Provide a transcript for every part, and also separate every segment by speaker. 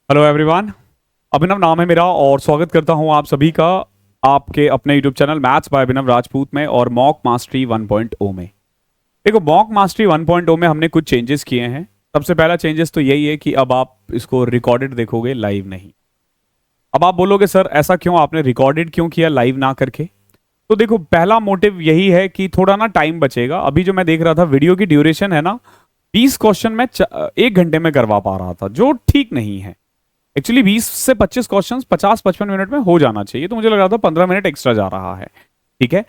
Speaker 1: Hello everyone. अभिनव नाम है मेरा और स्वागत करता हूं आप सभी का आपके अपने यूट्यूब चैनल मैथ्स बाय अभिनव राजपूत में और मॉक मास्टरी 1.0 में। देखो, मॉक मास्टरी 1.0 में हमने कुछ चेंजेस किए हैं। सबसे पहला चेंजेस तो यही है कि अब आप इसको रिकॉर्डेड देखोगे, लाइव नहीं। अब आप बोलोगे सर ऐसा क्यों, आपने रिकॉर्डेड क्यों किया लाइव ना करके? तो देखो, पहला मोटिव यही है कि थोड़ा ना टाइम बचेगा। अभी जो मैं देख रहा था वीडियो की ड्यूरेशन है ना, 20 क्वेश्चन में 1 घंटे में करवा पा रहा था, जो ठीक नहीं है। एक्चुअली 20 से 25 क्वेश्चंस 50-55 मिनट में हो जाना चाहिए, तो मुझे लग रहा था 15 मिनट एक्स्ट्रा जा रहा है। ठीक है।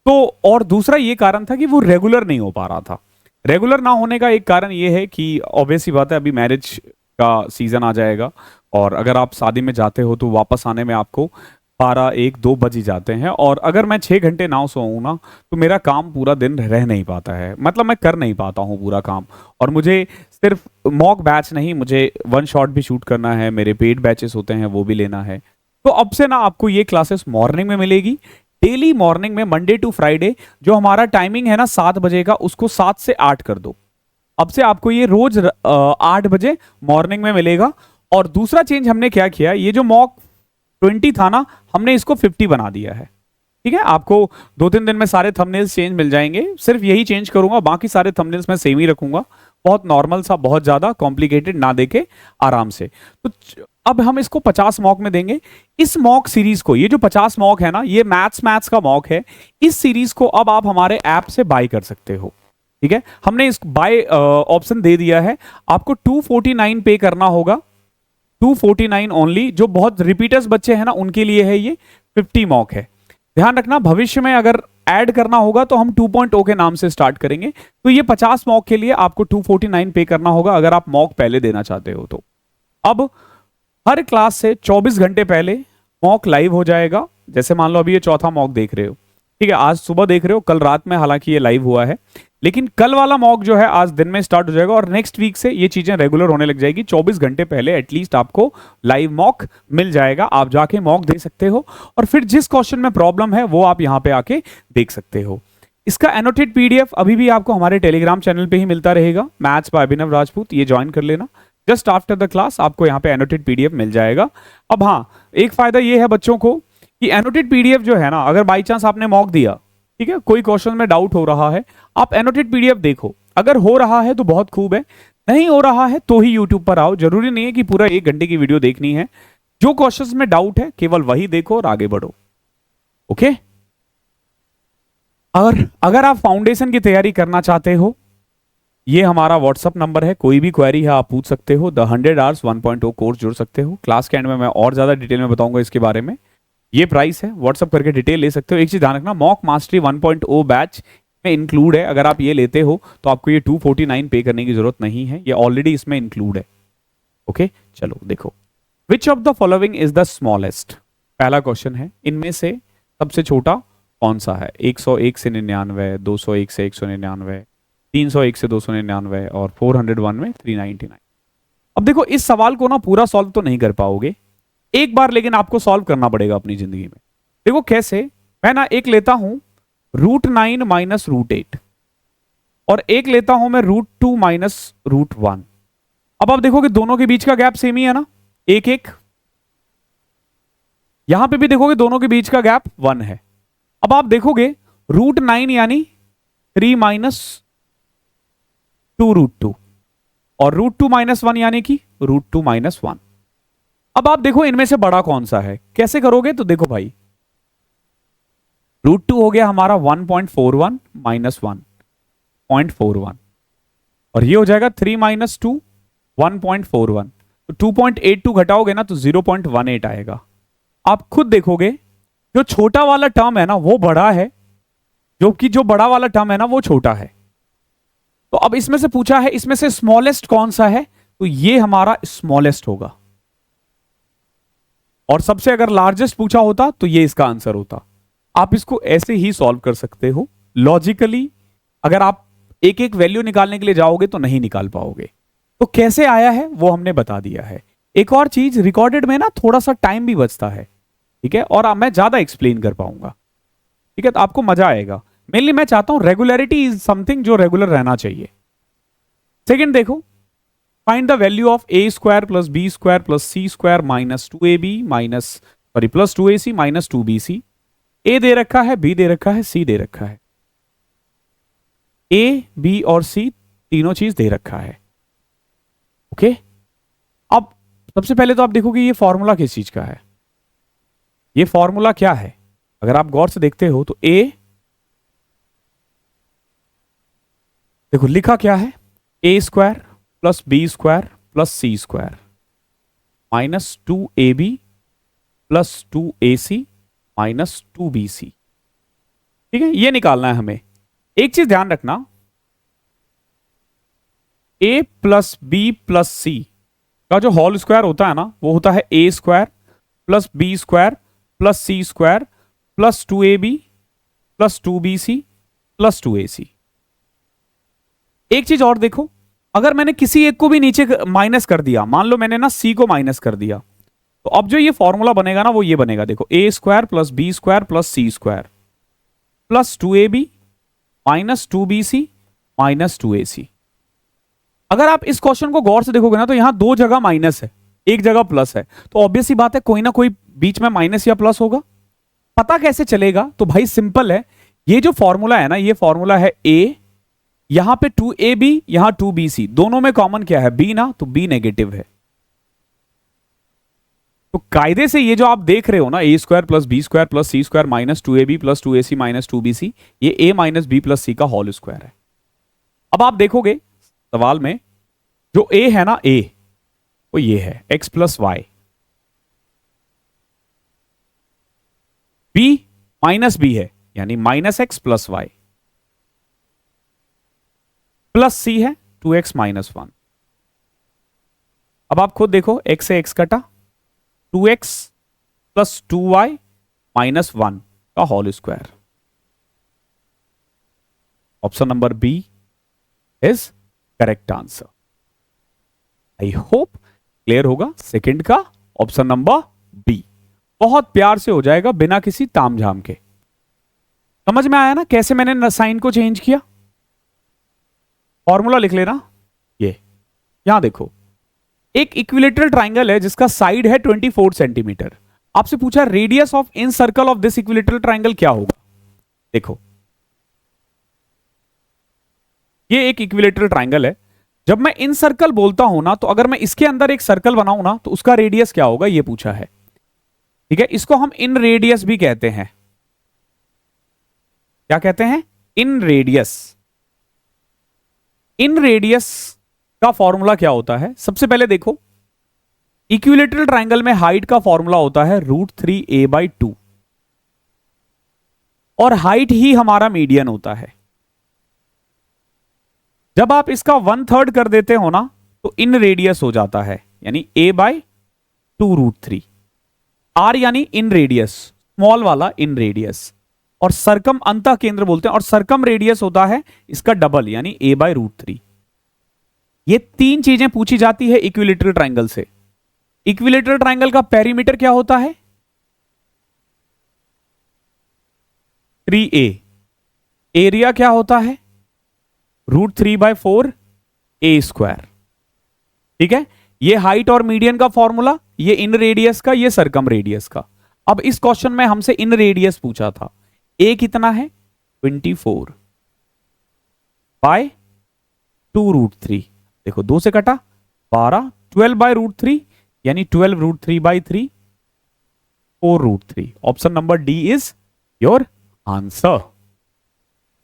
Speaker 1: तो और दूसरा ये कारण था कि वो रेगुलर नहीं हो पा रहा था। रेगुलर ना होने का एक कारण ये है कि ऑब्वियस सी बात है, अभी मैरिज का सीजन आ जाएगा और अगर आप शादी में जाते हो तो वापस आने में आपको 12-1-2 बज ही जाते हैं। और अगर मैं 6 घंटे ना सोऊं ना, तो मेरा काम पूरा दिन रह नहीं पाता है, मतलब मैं कर नहीं पाता हूं पूरा काम। और मुझे सिर्फ मॉक बैच नहीं, मुझे वन शॉट भी शूट करना है, मेरे पेड बैचेस होते हैं वो भी लेना है। तो अब से ना आपको ये क्लासेस मॉर्निंग में मिलेगी, डेली मॉर्निंग में, मंडे टू फ्राइडे। जो हमारा टाइमिंग है ना 7 बजे का, उसको 7 से 8 कर दो। अब से आपको ये रोज 8 बजे मॉर्निंग में मिलेगा। और दूसरा चेंज हमने क्या किया, ये जो मॉक 20 था ना, हमने इसको 50 बना दिया है। ठीक है, आपको 2-3 दिन में सारे थंबनेल्स चेंज मिल जाएंगे। सिर्फ यही चेंज करूंगा, बाकी सारे थंबनेल्स मैं सेम ही रखूंगा। बहुत नॉर्मल सा, बहुत ज्यादा कॉम्प्लिकेटेड ना देके आराम से। तो अब हम इसको 50 मॉक में देंगे। इस मॉक सीरीज को, ये जो 50 मॉक है ना, ये मैथ्स का मॉक है। इस सीरीज को अब आप हमारे ऐप से बाय कर सकते हो। ठीक है, हमने इस बाय ऑप्शन दे दिया है। आपको 249 पे करना होगा, 249 ओनली। जो बहुत रिपीटर्स बच्चे हैं ना, उनके लिए है ये 50 मॉक है। ध्यान रखना, भविष्य में अगर ऐड करना होगा तो हम 2.0 के नाम से स्टार्ट करेंगे। तो ये 50 मॉक के लिए आपको 249 पे करना होगा अगर आप मॉक पहले देना चाहते हो तो। अब हर क्लास से 24 घंटे पहले मॉक लाइव हो जाएगा। जैसे मान लो अभी ये चौथा मॉक देख रहे हो, ठीक है, आज सुबह देख रहे हो, कल रात में हालांकि ये लाइव हुआ है, लेकिन कल वाला मॉक जो है आज दिन में स्टार्ट हो जाएगा और नेक्स्ट वीक से ये चीजें रेगुलर होने लग जाएगी। 24 घंटे पहले एटलीस्ट आपको लाइव मॉक मिल जाएगा, आप जाके मॉक दे सकते हो और फिर जिस क्वेश्चन में प्रॉब्लम है वो आप यहां पे आके देख सकते हो। इसका एनोटेड पीडीएफ अभी भी आपको हमारे टेलीग्राम चैनल पे ही मिलता रहेगा, मैथ्स बाय अभिनव राजपूत, ये ज्वाइन कर लेना। जस्ट आफ्टर द क्लास आपको यहाँ पे एनोटेड पीडीएफ मिल जाएगा। अब हाँ, एक फायदा ये है बच्चों को कि एनोटेड पीडीएफ जो है ना, अगर बाई चांस आपने मॉक दिया, ठीक है, कोई क्वेश्चन में डाउट हो रहा है, आप एनोटेड पीडीएफ देखो। अगर हो रहा है तो बहुत खूब है, नहीं हो रहा है तो ही यूट्यूब पर आओ। जरूरी नहीं है कि पूरा 1 घंटे की वीडियो देखनी है। जो क्वेश्चंस में डाउट है केवल वही देखो और आगे बढ़ो। ओके। और अगर आप फाउंडेशन की तैयारी करना चाहते हो, ये हमारा व्हाट्सअप नंबर है, कोई भी क्वेरी है आप पूछ सकते हो। द 100 आवर्स 1.0 कोर्स जुड़ सकते हो। क्लास के एंड में मैं और ज्यादा डिटेल में बताऊंगा इसके बारे में। ये प्राइस है, व्हाट्सअप करके डिटेल ले सकते हो। एक चीज ध्यान रखना, मॉक मास्टरी 1.0 बैच में इंक्लूड है। अगर आप ये लेते हो तो आपको ये 249 पे करने की जरूरत नहीं है, ये ऑलरेडी इसमें इंक्लूड है। ओके, चलो देखो, which of the following is the smallest. पहला क्वेश्चन है, इनमें से सबसे छोटा कौन सा है? 101 से 99, 201 से 199, 301 से 299 और 401 में 399। अब देखो, इस सवाल को ना पूरा सॉल्व तो नहीं कर पाओगे एक बार, लेकिन आपको सॉल्व करना पड़ेगा अपनी जिंदगी में। देखो कैसे, मैं ना एक लेता हूं √9 माइनस √8 और एक लेता हूं मैं √2 माइनस √1। अब आप देखोगे दोनों के बीच का गैप सेम ही है ना, 1-1। यहां पे भी देखोगे दोनों के बीच का गैप 1 है। अब आप देखोगे √9 यानी 3 माइनस 2√2 और √2 माइनस 1 यानी कि √2 माइनस 1। अब आप देखो इनमें से बड़ा कौन सा है, कैसे करोगे? तो देखो भाई, √2 हो गया हमारा 1.41 माइनस 1.41 और ये हो जाएगा 3 माइनस 2 1.41। तो 2.82 घटाओगे ना तो 0.18 आएगा। आप खुद देखोगे जो छोटा वाला टर्म है ना वो बड़ा है, जो कि जो बड़ा वाला टर्म है ना वो छोटा है। तो अब इसमें से पूछा है इसमें से स्मॉलेस्ट कौन सा है, तो ये हमारा स्मॉलेस्ट होगा। और सबसे अगर लार्जेस्ट पूछा होता तो ये इसका आंसर होता। आप इसको ऐसे ही सॉल्व कर सकते हो लॉजिकली। अगर आप एक एक वैल्यू निकालने के लिए जाओगे तो नहीं निकाल पाओगे। तो कैसे आया है वो हमने बता दिया है। एक और चीज, रिकॉर्डेड में ना थोड़ा सा टाइम भी बचता है, ठीक है, और मैं ज्यादा एक्सप्लेन कर पाऊंगा, ठीक है, तो आपको मजा आएगा। मेनली मैं चाहता हूं रेगुलरिटी इज समथिंग जो रेगुलर रहना चाहिए। सेकंड देखो, find the value of a square plus b square plus c square minus 2ab minus sorry plus 2ac minus 2bc। A दे रखा है, बी दे रखा है, सी दे रखा है। ए बी और सी तीनों चीज दे रखा है। ओके, अब सबसे पहले तो आप देखोगे ये फॉर्मूला किस चीज का है। ये फॉर्मूला क्या है, अगर आप गौर से देखते हो तो ए, देखो लिखा क्या है, a square plus b square plus c square minus 2ab plus 2ac minus 2bc। ठीक है, ये निकालना है हमें। एक चीज ध्यान रखना, a plus B plus c का जो होल स्क्वायर होता है ना, वो होता है a square plus b square plus c square plus 2ab plus 2bc plus 2ac। एक चीज और देखो, अगर मैंने किसी एक को भी नीचे माइनस कर दिया, मान लो मैंने ना सी को माइनस कर दिया, तो अब जो ये फॉर्मूला बनेगा ना वो ये बनेगा, देखो a square plus b square plus c square plus 2ab minus 2bc minus 2ac। अगर आप इस क्वेश्चन को गौर से देखोगे ना तो यहां दो जगह माइनस है, एक जगह प्लस है, तो ऑब्वियस सी बात है कोई ना कोई बीच में माइनस या प्लस होगा। पता कैसे चलेगा, तो भाई सिंपल है, ये जो फॉर्मूला है ना, ये फॉर्मूला है ए, यहां पे 2ab यहां 2bc, दोनों में कॉमन क्या है, b ना, तो b नेगेटिव है। तो कायदे से ये जो आप देख रहे हो ना, a square plus b square plus c square minus 2ab plus 2ac minus 2bc, ये a minus b plus c का होल स्क्वायर है। अब आप देखोगे सवाल में जो a है ना, a वो ये है x plus y, b minus b है यानी minus x plus y, plus c है 2x माइनस 1। अब आप खुद देखो, x से x कटा, 2x प्लस 2y माइनस 1 का whole square. Option number b is correct answer. I hope clear होगा सेकंड का ऑप्शन नंबर बी। बहुत प्यार से हो जाएगा बिना किसी तामझाम के। समझ में आया ना कैसे मैंने साइन को चेंज किया। फॉर्मूला लिख लेना, ये यहां देखो, एक इक्विलेटरल ट्राइंगल है जिसका साइड है 24 सेंटीमीटर। आपसे पूछा radius of in circle of this equilateral triangle क्या होगा। देखो ये एक इक्विलेटरल ट्राइंगल है, जब मैं इन सर्कल बोलता हूं ना, तो अगर मैं इसके अंदर एक सर्कल बनाऊं ना, तो उसका रेडियस क्या होगा ये पूछा है। ठीक है, इसको हम इन रेडियस भी कहते हैं। क्या कहते हैं, इन रेडियस। इन रेडियस का फॉर्मूला क्या होता है, सबसे पहले देखो, इक्विलेटरल ट्राइंगल में हाइट का फॉर्मूला होता है √3a/2, और हाइट ही हमारा मीडियन होता है। जब आप इसका 1/3 कर देते हो ना, तो इन रेडियस हो जाता है, यानी a/2√3। r यानी इन रेडियस, स्मॉल वाला इन रेडियस, और सरकम अंतः केंद्र बोलते हैं, और सरकम रेडियस होता है इसका डबल यानी a/√3। ये तीन चीजें पूछी जाती है इक्विलेटरल ट्राइंगल से। इक्विलेटरल ट्राइंगल का पेरीमीटर क्या होता है, 3a। एरिया क्या होता है, √3/4 a²। ठीक है, ये हाइट और मीडियन का फॉर्मूला, ये इन रेडियस का, ये सरकम रेडियस का। अब इस क्वेश्चन में हमसे इन रेडियस पूछा था, a कितना है 24/2√3। देखो 2 से कटा 12, 12/√3 यानी 12√3/3, 4√3। Option number D is your answer.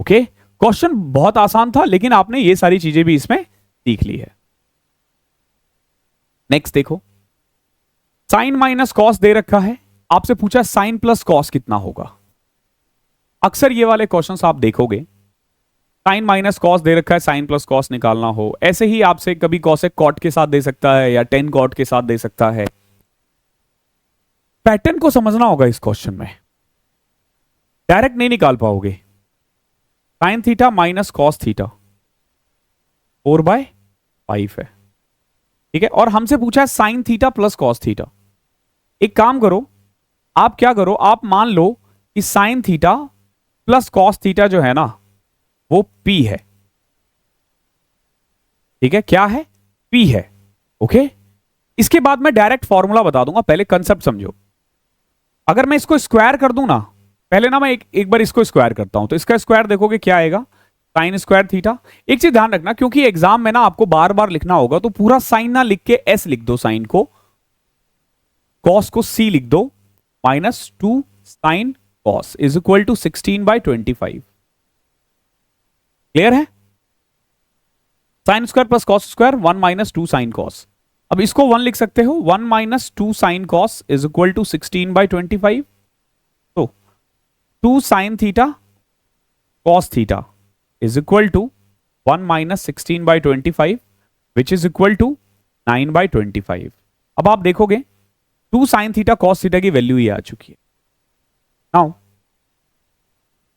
Speaker 1: Okay, question बहुत आसान था, लेकिन आपने ये सारी चीजें भी इसमें सीख ली है। नेक्स्ट देखो, साइन माइनस कॉस दे रखा है, आपसे पूछा साइन प्लस कॉस कितना होगा। अक्सर ये वाले क्वेश्चंस आप देखोगे, साइन माइनस कॉस दे रखा है, साइन प्लस कॉस निकालना हो, ऐसे ही आपसे कभी कॉसेक कॉट के साथ दे सकता है या टेन कॉट के साथ दे सकता है। पैटर्न को समझना होगा इस क्वेश्चन में, डायरेक्ट नहीं निकाल पाओगे। Sine theta minus cos theta 4/5 है। ठीक है, और हमसे पूछा है sine theta plus cos theta. एक काम करो, आप क्या करो, आप मान लो कि sine theta plus cos theta जो है ना वो P है। ठीक है, क्या है, P है। ओके, इसके बाद मैं डायरेक्ट फॉर्मूला बता दूंगा, पहले कंसेप्ट समझो। अगर मैं इसको स्क्वायर कर दूं ना, पहले ना मैं एक बार इसको स्क्वायर करता हूं, तो इसका स्क्वायर देखोगे क्या आएगा, साइन स्क्वायर थीटा। एक चीज ध्यान रखना, क्योंकि एग्जाम में ना आपको बार बार लिखना होगा, तो पूरा साइन ना लिख के एस लिख दो साइन को, कॉस को सी लिख दो, -2 sine cos is equal to 16/25। Clear है? Sine square plus cos square 1 - 2 sine cos. अब इसको 1 लिख सकते हो, 1 - 2 sine cos is equal to 16/25। तो 2 sine theta cos theta is equal to 1 - 16/25 which is equal to 9/25। अब आप देखोगे 2 साइन थीटा कॉस थीटा की वैल्यू ये आ चुकी है। नाउ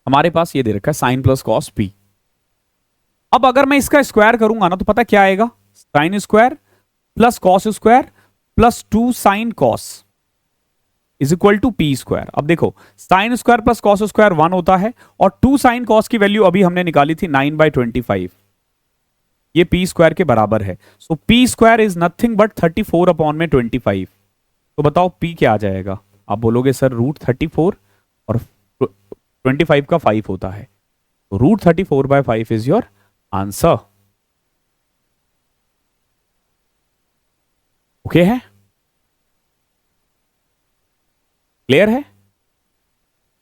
Speaker 1: हमारे पास ये दे रखा है साइन प्लस कॉस पी। अब अगर मैं इसका स्क्वायर करूंगा ना, तो पता क्या आएगा, sine square plus cos square plus 2 sine cos is equal to p square. अब देखो sine square plus cos square 1 होता है, और 2 साइन कॉस की वैल्यू अभी हमने निकाली थी 9/25, ये पी स्क्वायर के बराबर है। So p square is nothing but 34/25। तो बताओ पी क्या आ जाएगा? आप बोलोगे सर √34 और 25 का 5 होता है, तो √34/5 इज योर आंसर। ओके है? क्लियर है?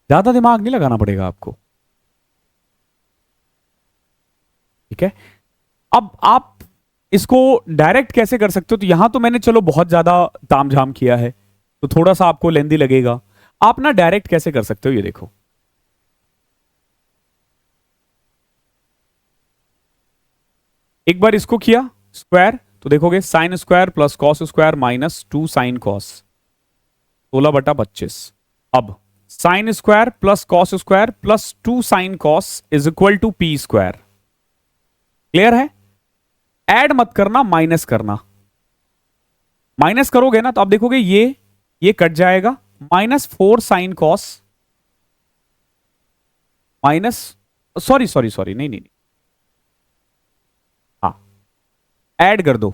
Speaker 1: ज्यादा दिमाग नहीं लगाना पड़ेगा आपको, ठीक है? अब आप इसको डायरेक्ट कैसे कर सकते हो? तो यहां तो मैंने चलो बहुत ज्यादा तामझाम किया है, तो थोड़ा सा आपको लेंदी लगेगा। आप ना डायरेक्ट कैसे कर सकते हो, ये देखो। एक बार इसको किया स्क्वायर, तो देखोगे sine square plus cos square -2 sine cos 16/25। अब sine square plus cos square plus 2 sine cos is equal to p square. Clear है? ऐड मत करना, माइनस करना। माइनस करोगे ना तो आप देखोगे ये कट जाएगा, -4 साइन कॉस माइनस, सॉरी नहीं, हाँ, ऐड कर दो।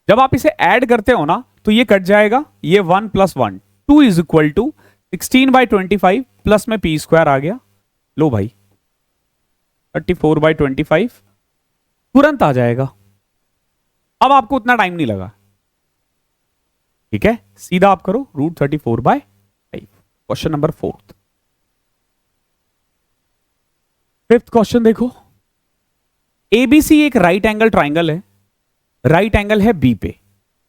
Speaker 1: जब आप इसे ऐड करते हो ना, तो ये कट जाएगा, ये 1 + 1 2 इज इक्वल टू 16/25 प्लस में पी स्क्वायर आ गया। लो भाई 34/25 तुरंत आ जाएगा। अब आपको उतना टाइम नहीं लगा, ठीक है? सीधा आप करो √34/5। Question number 4। 5th क्वेश्चन देखो, एबीसी एक राइट एंगल ट्राइंगल है, राइट एंगल है बी पे,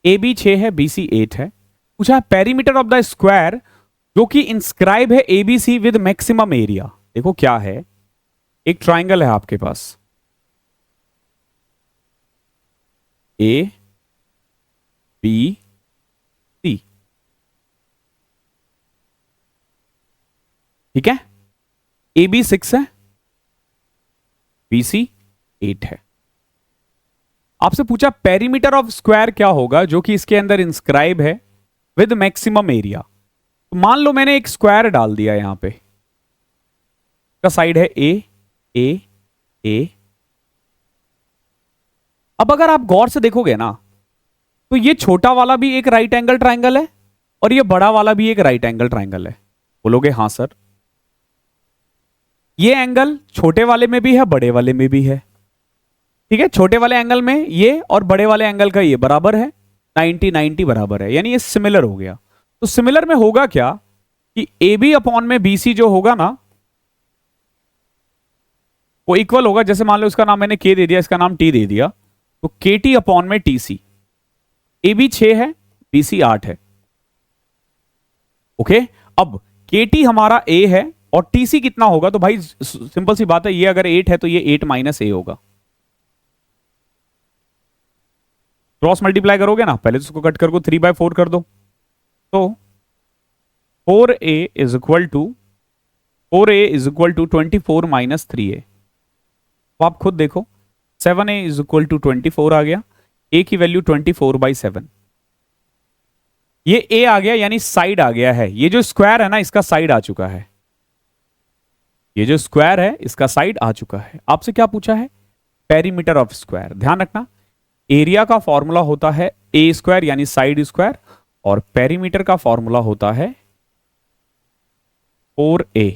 Speaker 1: ए बी 6 है, बी सी 8 है। पूछा है पेरीमीटर ऑफ द स्क्वायर जो कि इंस्क्राइब है एबीसी विद मैक्सिमम एरिया। देखो क्या है, एक ट्राइंगल है आपके पास, ए बी सी, ठीक है? ए बी 6 है, बी सी 8 है। आपसे पूछा पेरीमीटर ऑफ स्क्वायर क्या होगा जो कि इसके अंदर इंस्क्राइब है विद मैक्सिमम एरिया। तो मान लो मैंने एक स्क्वायर डाल दिया यहां पे, का साइड है ए ए ए। अब अगर आप गौर से देखोगे ना, तो ये छोटा वाला भी एक राइट एंगल ट्राइंगल है और ये बड़ा वाला भी एक राइट एंगल ट्राइंगल है। बोलोगे हां सर, ये एंगल छोटे वाले में भी है, बड़े वाले में भी है, ठीक है? छोटे वाले एंगल में ये और बड़े वाले एंगल का ये बराबर है, 90 बराबर है, यानी ये सिमिलर हो गया। तो सिमिलर में होगा क्या कि ए बी अपॉन में बी सी जो होगा ना, वो इक्वल होगा। जैसे मान लो इसका नाम मैंने के दे दिया, इसका नाम टी दे दिया, तो के टी अपॉन में टी सी। ए बी 6 है, बी सी 8 है, ओके? अब के टी हमारा ए है और टी सी कितना होगा? तो भाई सिंपल सी बात है, ये अगर 8 है तो ये 8 - ए होगा। क्रॉस मल्टीप्लाई करोगे ना, पहले तो उसको कट करके 3/4 कर दो, तो 4a is equal to 24 - 3a। तो आप खुद देखो 7a इज इक्वल टू 24 आ गया, a की वैल्यू 24/7। ये a आ गया, यानी साइड आ गया है। ये जो स्क्वायर है ना, इसका साइड आ चुका है, ये जो स्क्वायर है इसका साइड आ चुका है। आपसे क्या पूछा है? Perimeter of square. ध्यान रखना, एरिया का फॉर्मूला होता है ए स्क्वायर यानी साइड स्क्वायर, और पेरीमीटर का फॉर्मूला होता है 4a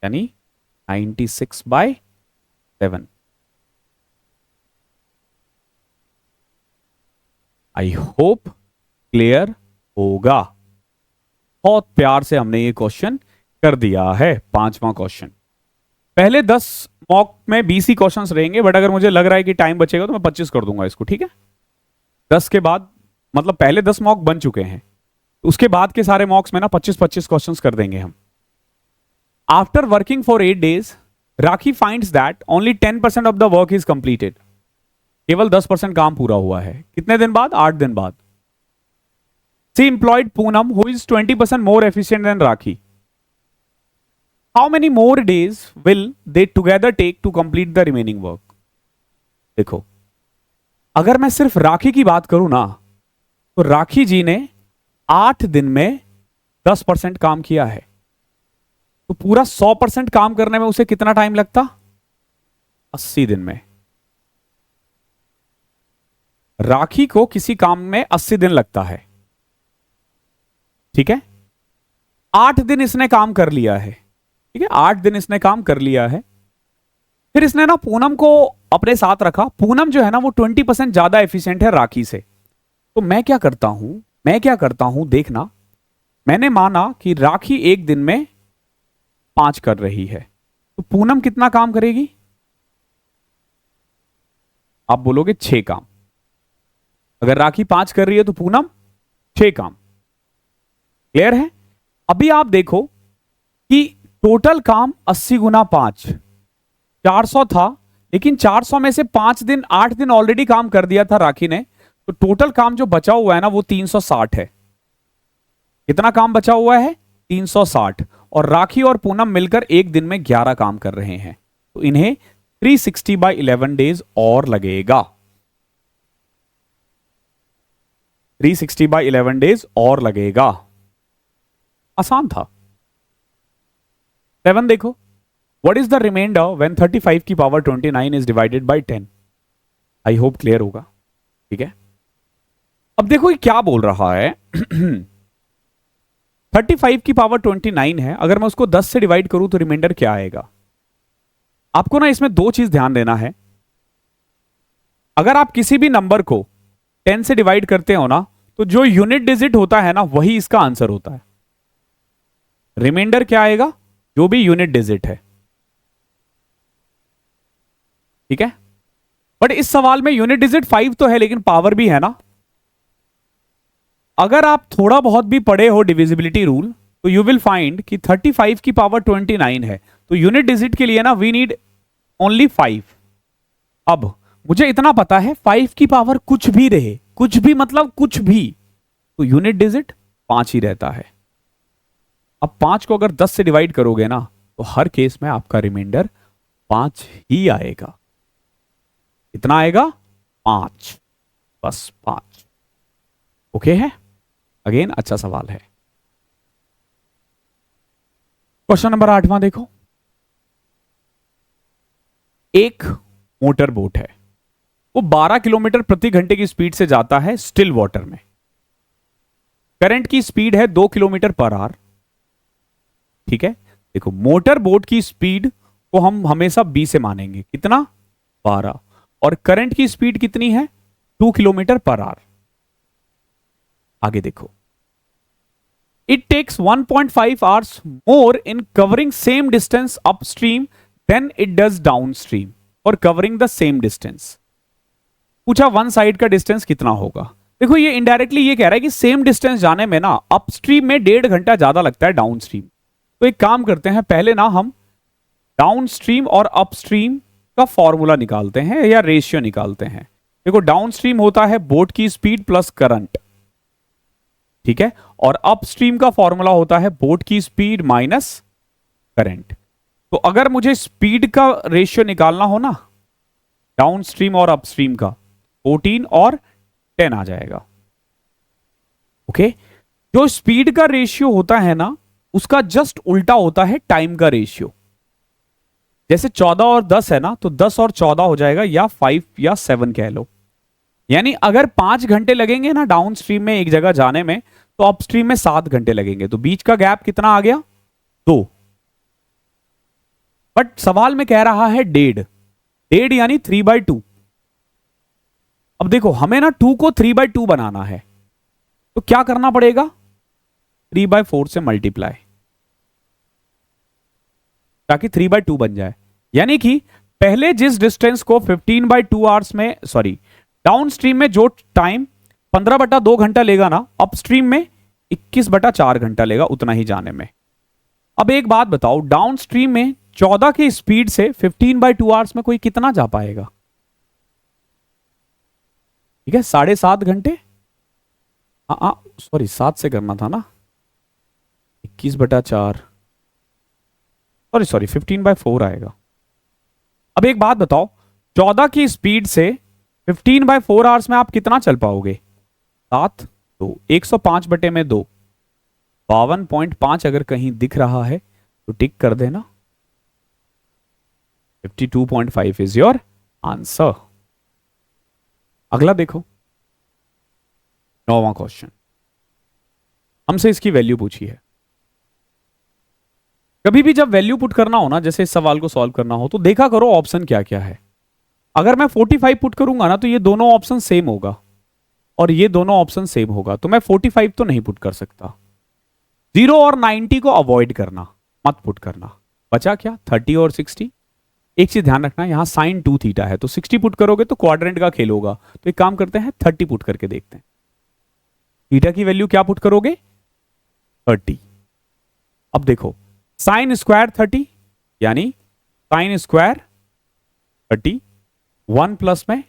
Speaker 1: यानी 96/7। आई होप क्लियर होगा। बहुत प्यार से हमने ये क्वेश्चन कर दिया है। 5वां क्वेश्चन, पहले 10 मॉक में 20 ही क्वेश्चंस रहेंगे, बट अगर मुझे लग रहा है कि टाइम बचेगा तो मैं 25 कर दूंगा इसको, ठीक है। 10 के बाद मतलब पहले 10 मॉक बन चुके हैं, उसके बाद के सारे मॉक्स में ना 25-25 क्वेश्चंस कर देंगे हम। After working for 8 days, rakhi finds that only 10% of the work is completed. केवल 10% काम पूरा हुआ है। कितने दिन बाद? 8 दिन बाद। C employed Poonam who is 20% more efficient than Rakhi. How many more days will they together take to complete the remaining work. देखो, अगर मैं सिर्फ राखी की बात करूं ना, तो राखी जी ने 8 दिन में 10% काम किया है, तो पूरा 100% काम करने में उसे कितना टाइम लगता? 80 दिन में। राखी को किसी काम में 80 दिन लगता है, ठीक है। 8 दिन इसने काम कर लिया है, ठीक है, 8 दिन इसने काम कर लिया है। फिर इसने ना पूनम को अपने साथ रखा। पूनम जो है ना वो 20% ज्यादा एफिशिएंट है राखी से। तो मैं क्या करता हूं देखना, मैंने माना कि राखी एक दिन में 5 कर रही है, तो पूनम कितना काम करेगी? आप बोलोगे 6 काम। अगर राखी 5 कर रही है तो पूनम 6 काम। क्लियर है? अभी आप देखो कि टोटल काम 80 गुना 5 400 था, लेकिन 400 में से 5 दिन 8 दिन ऑलरेडी काम कर दिया था राखी ने, तो टोटल काम जो बचा हुआ है ना वो 360 है। कितना काम बचा हुआ है? 360। और राखी और पूनम मिलकर एक दिन में 11 काम कर रहे हैं, तो इन्हें 360/11 डेज और लगेगा। 360/11 डेज और लगेगा। आसान था। 7 देखो, what is the remainder when 35 की power 29 is divided by 10। I hope clear होगा, ठीक है। अब देखो ये क्या बोल रहा है। 35 की पावर 29 है, अगर मैं उसको 10 से डिवाइड करूं तो रिमाइंडर क्या आएगा? आपको ना इसमें 2 चीज ध्यान देना है। अगर आप किसी भी नंबर को 10 से डिवाइड करते हो ना, तो जो यूनिट डिजिट होता है ना वही इसका आंसर होता है। रिमाइंडर क्या आएगा? जो भी यूनिट डिजिट है, ठीक है। बट इस सवाल में यूनिट डिजिट 5 तो है, लेकिन पावर भी है ना। अगर आप थोड़ा बहुत भी पढ़े हो डिविजिबिलिटी रूल, तो यू विल फाइंड कि 35 की पावर 29 है, तो यूनिट डिजिट के लिए ना वी नीड ओनली 5। अब मुझे इतना पता है 5 की पावर कुछ भी रहे, कुछ भी मतलब कुछ भी, तो यूनिट डिजिट 5 ही रहता है। अब 5 को अगर 10 से डिवाइड करोगे ना, तो हर केस में आपका रिमाइंडर 5 ही आएगा। कितना आएगा? 5, बस 5। ओके है? अगेन अच्छा सवाल है। क्वेश्चन नंबर 8वां देखो। एक मोटर बोट है, वो 12 किलोमीटर प्रति घंटे की स्पीड से जाता है स्टिल वाटर में। करंट की स्पीड है 2 किलोमीटर पर आवर, ठीक है। देखो, मोटर बोट की स्पीड को हम हमेशा b से मानेंगे। कितना? 12। और करंट की स्पीड कितनी है? 2 किलोमीटर पर आवर। आगे देखो, it takes 1.5 hours more in covering same distance upstream than it does downstream और कवरिंग द सेम डिस्टेंस। पूछा वन साइड का डिस्टेंस कितना होगा। देखो, ये इनडायरेक्टली ये कह रहा है कि सेम डिस्टेंस जाने में ना अपस्ट्रीम में 1.5 घंटा ज्यादा लगता है डाउनस्ट्रीम। तो एक काम करते हैं, पहले ना हम डाउनस्ट्रीम और अपस्ट्रीम का फॉर्मूला निकालते हैं या रेशियो निकालते हैं। देखो, डाउनस्ट्रीम होता है बोट की स्पीड प्लस करंट, ठीक है, और अपस्ट्रीम का फॉर्मूला होता है बोट की स्पीड माइनस करंट। तो अगर मुझे स्पीड का रेशियो निकालना हो ना डाउनस्ट्रीम और अपस्ट्रीम का, 14 और 10 आ जाएगा। ओके, जो स्पीड का रेशियो होता है ना उसका जस्ट उल्टा होता है टाइम का रेशियो। जैसे 14 और 10 है ना, तो 10 और 14 हो जाएगा, या 5 या 7 कह लो। यानी अगर 5 घंटे लगेंगे ना डाउन स्ट्रीम में एक जगह जाने में, तो अपस्ट्रीम में 7 घंटे लगेंगे। तो बीच का गैप कितना आ गया? 2। बट सवाल में कह रहा है डेढ़, डेढ़ यानी 3/2। अब देखो हमें ना 2 को 3/2 बनाना है, तो क्या करना पड़ेगा? 3/4 से मल्टीप्लाई, ताकि 3/2 बन जाए। यानी कि पहले जिस डिस्टेंस को 15/2 आवर्स में, सॉरी, डाउन स्ट्रीम में जो टाइम 15/2 घंटा लेगा ना, अपस्ट्रीम में 21/4 घंटा लेगा उतना ही जाने में। अब एक बात बताओ, डाउन स्ट्रीम में 14 की स्पीड से 15/2 आवर्स में कोई कितना जा पाएगा? ठीक है, 7.5 घंटे। हाँ, सॉरी 7 से करना था ना, 21/4, सॉरी 15/4 आएगा। अब एक बात बताओ, 14 की स्पीड से 15/4 आवर्स में आप कितना चल पाओगे? 7, तो 105/2, 52.5 अगर कहीं दिख रहा है तो टिक कर देना। 52.5 इज योर आंसर। अगला देखो, 9वां क्वेश्चन, हमसे इसकी वैल्यू पूछी है। कभी भी जब वैल्यू पुट करना हो ना, जैसे इस सवाल को सॉल्व करना हो, तो देखा करो ऑप्शन क्या क्या है। अगर मैं 45 पुट करूंगा ना, तो ये दोनों ऑप्शन सेम होगा और ये दोनों ऑप्शन सेम होगा, तो मैं 45 तो नहीं पुट कर सकता। 0 और 90 को अवॉइड करना, मत पुट करना। बचा क्या? 30 और 60। एक चीज ध्यान रखना, यहां साइन 2 थीटा है, तो 60 पुट करोगे तो क्वाड्रेंट का खेल होगा। तो एक काम करते हैं, 30 पुट करके देखते हैं। थीटा की वैल्यू क्या पुट करोगे? 30। अब देखो, साइन स्क्वायर 30 यानी साइन स्क्वायर 30, 1 प्लस में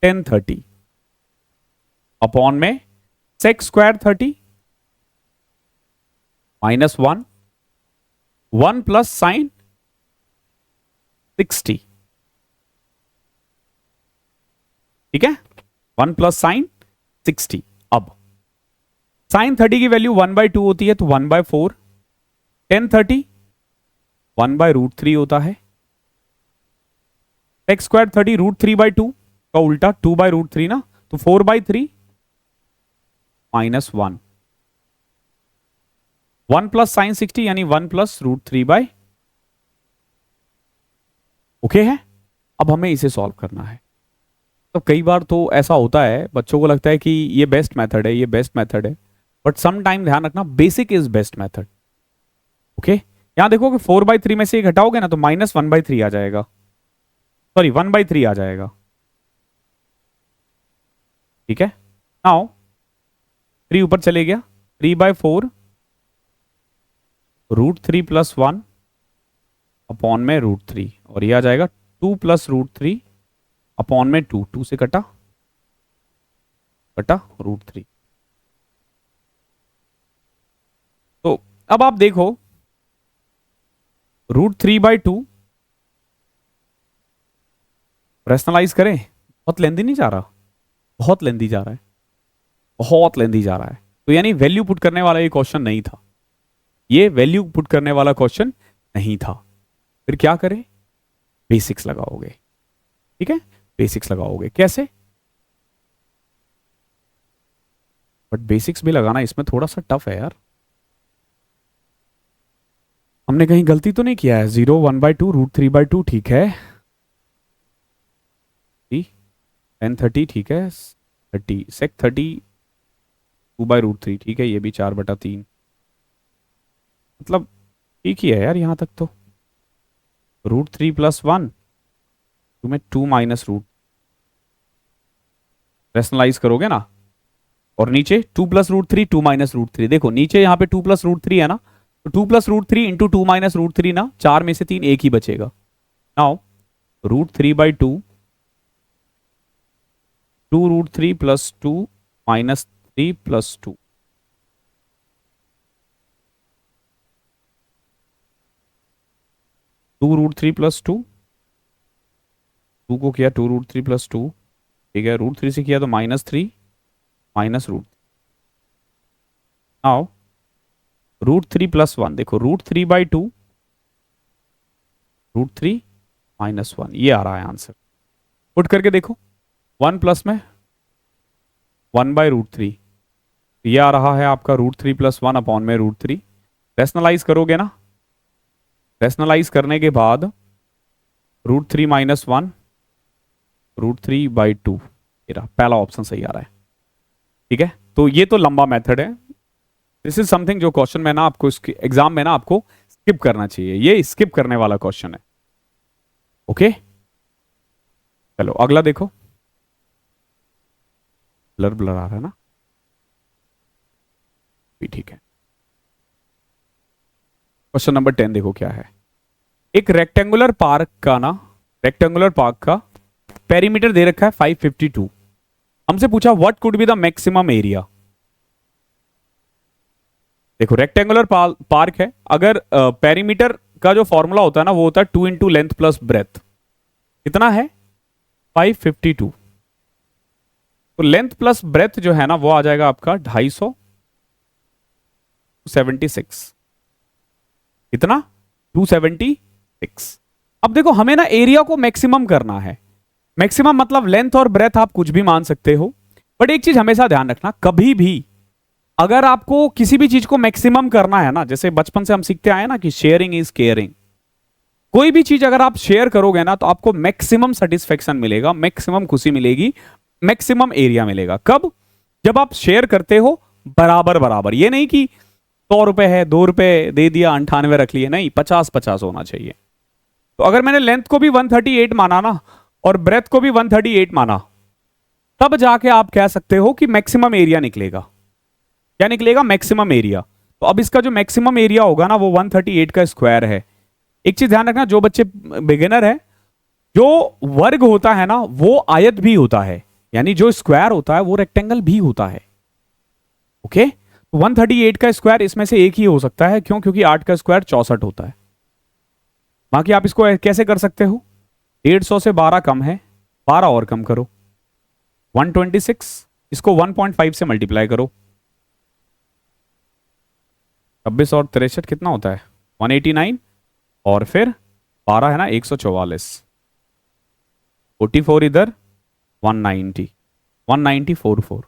Speaker 1: टेन 30 अपॉन में सेक स्क्वायर 30 -1, 1 प्लस साइन 60। ठीक है, 1 प्लस साइन 60। अब साइन 30 की वैल्यू 1/2 होती है, तो 1/4, टेन 30 1/√3 होता है, एक्स स्क्वायर 30 √3/2 का उल्टा 2/√3 ना, तो 4/3 -1, 1 प्लस साइन 60 यानी 1 प्लस √3/। ओके है। अब हमें इसे सॉल्व करना है। तो कई बार तो ऐसा होता है, बच्चों को लगता है कि ये बेस्ट मेथड है, ये बेस्ट मेथड है, बट सम टाइम ध्यान रखना, basic is best method. Okay, यहां देखो कि 4/3 में से ये घटाओगे ना, तो -1/3 आ जाएगा, सॉरी 1/3 आ जाएगा। ठीक है, नाउ 3 ऊपर चले गया, 3/4 √3 + 1 अपॉन में √3, और ये आ जाएगा 2 + √3 अपॉन में 2, 2 से कटा √3। तो अब आप देखो, √3/2 रैशनलाइज करें, बहुत लेंदी नहीं जा रहा, बहुत लेंदी जा रहा है, बहुत लेंदी जा रहा है। तो यानी वैल्यू पुट करने वाला ये क्वेश्चन नहीं था, ये वैल्यू पुट करने वाला क्वेश्चन नहीं था। फिर क्या करें? बेसिक्स लगाओगे। ठीक है, बेसिक्स लगाओगे। कैसे? बट बेसिक्स भी लगाना इसमें थोड़ा सा टफ है यार। हमने कहीं गलती तो नहीं किया है? 0 1/2 √3/2 ठीक है, 1030 ठीक है, 30 सेक 30 2/√3 ठीक है, ये भी 4/3, मतलब ठीक ही है यार यहां तक तो। √3 + 1 तुम्हें 2 - रैशनलाइज करोगे ना, और नीचे 2 + √3 2 - √3, देखो नीचे यहाँ पे 2 + √3 है ना, तो 2 + √3 इंटू 2 - √3 ना, 4 में से 3 एक ही बचेगा। नाउ √3/2 2√3 + 2 -3 + 2, 2√3 + 2, 2 को किया 2√3 + 2, ठीक है, √3 से किया तो -3 -√। नाउ √3 + 1, देखो √3/2 √3 - 1, ये आ रहा है आंसर। पुट करके देखो, 1 प्लस में 1/√3, ये आ रहा है आपका √3 + 1 अपॉन में √3। रैशनलाइज करोगे ना, रैशनलाइज करने के बाद √3 - 1 √3/2, ये पहला ऑप्शन सही आ रहा है। ठीक है, तो ये तो लंबा मेथड है। दिस इज समथिंग जो क्वेश्चन में ना आपको इसके एग्जाम में ना आपको स्किप करना चाहिए, ये स्किप करने वाला क्वेश्चन है। ओके, चलो अगला देखो। ब्लर ब्लर आ रहा है ना, भी ठीक है। क्वेश्चन नंबर 10 देखो क्या है। एक रेक्टेंगुलर पार्क का पेरीमीटर दे रखा है 552। हमसे पूछा what could be the maximum area. देखो रेक्टेंगुलर पार्क है, अगर पेरीमीटर का जो फॉर्मूला होता है ना वो होता है 2 × लेंथ प्लस ब्रेथ। कितना है? 552। तो लेंथ प्लस ब्रेथ जो है ना वो आ जाएगा आपका 276। कितना? 276। अब देखो हमें ना एरिया को मैक्सिमम करना है। मैक्सिमम मतलब लेंथ और ब्रेथ आप कुछ भी मान सकते हो, बट एक चीज हमेशा ध्यान रखना, कभी भी अगर आपको किसी भी चीज को मैक्सिमम करना है ना, जैसे बचपन से हम सीखते आए ना कि शेयरिंग इज केयरिंग, कोई भी चीज अगर आप शेयर करोगे ना तो आपको मैक्सिमम सेटिस्फेक्शन मिलेगा, मैक्सिमम खुशी मिलेगी, मैक्सिमम एरिया मिलेगा। कब? जब आप शेयर करते हो बराबर बराबर। ये नहीं कि 100 रुपए है 2 रुपए दे दिया 98 रख लिए, नहीं, 50-50 होना चाहिए। तो अगर मैंने लेंथ को भी 138 माना ना और ब्रेथ को भी 138 माना, तब जाके आप कह सकते हो कि मैक्सिमम एरिया निकलेगा। क्या निकलेगा? Maximum area. तो अब इसका जो मैक्सिमम एरिया होगा ना वो 138 का स्क्वायर है। एक चीज ध्यान रखना, जो बच्चे बिगिनर है, जो वर्ग होता है ना वो आयत भी होता है, यानी जो स्क्वायर होता है वो रेक्टेंगल भी होता है। ओके, तो 138 का स्क्वायर इसमें से एक ही हो सकता है। क्यों? क्योंकि 8 का स्क्वायर 64 होता है। बाकी आप इसको कैसे कर सकते हो? 150 से 12 कम है, 12 और कम करो, 126, इसको 1.5 से मल्टीप्लाई करो, 26 और 63 कितना होता है? 189, और फिर 12 है ना 144, 44 इधर 190, 19044।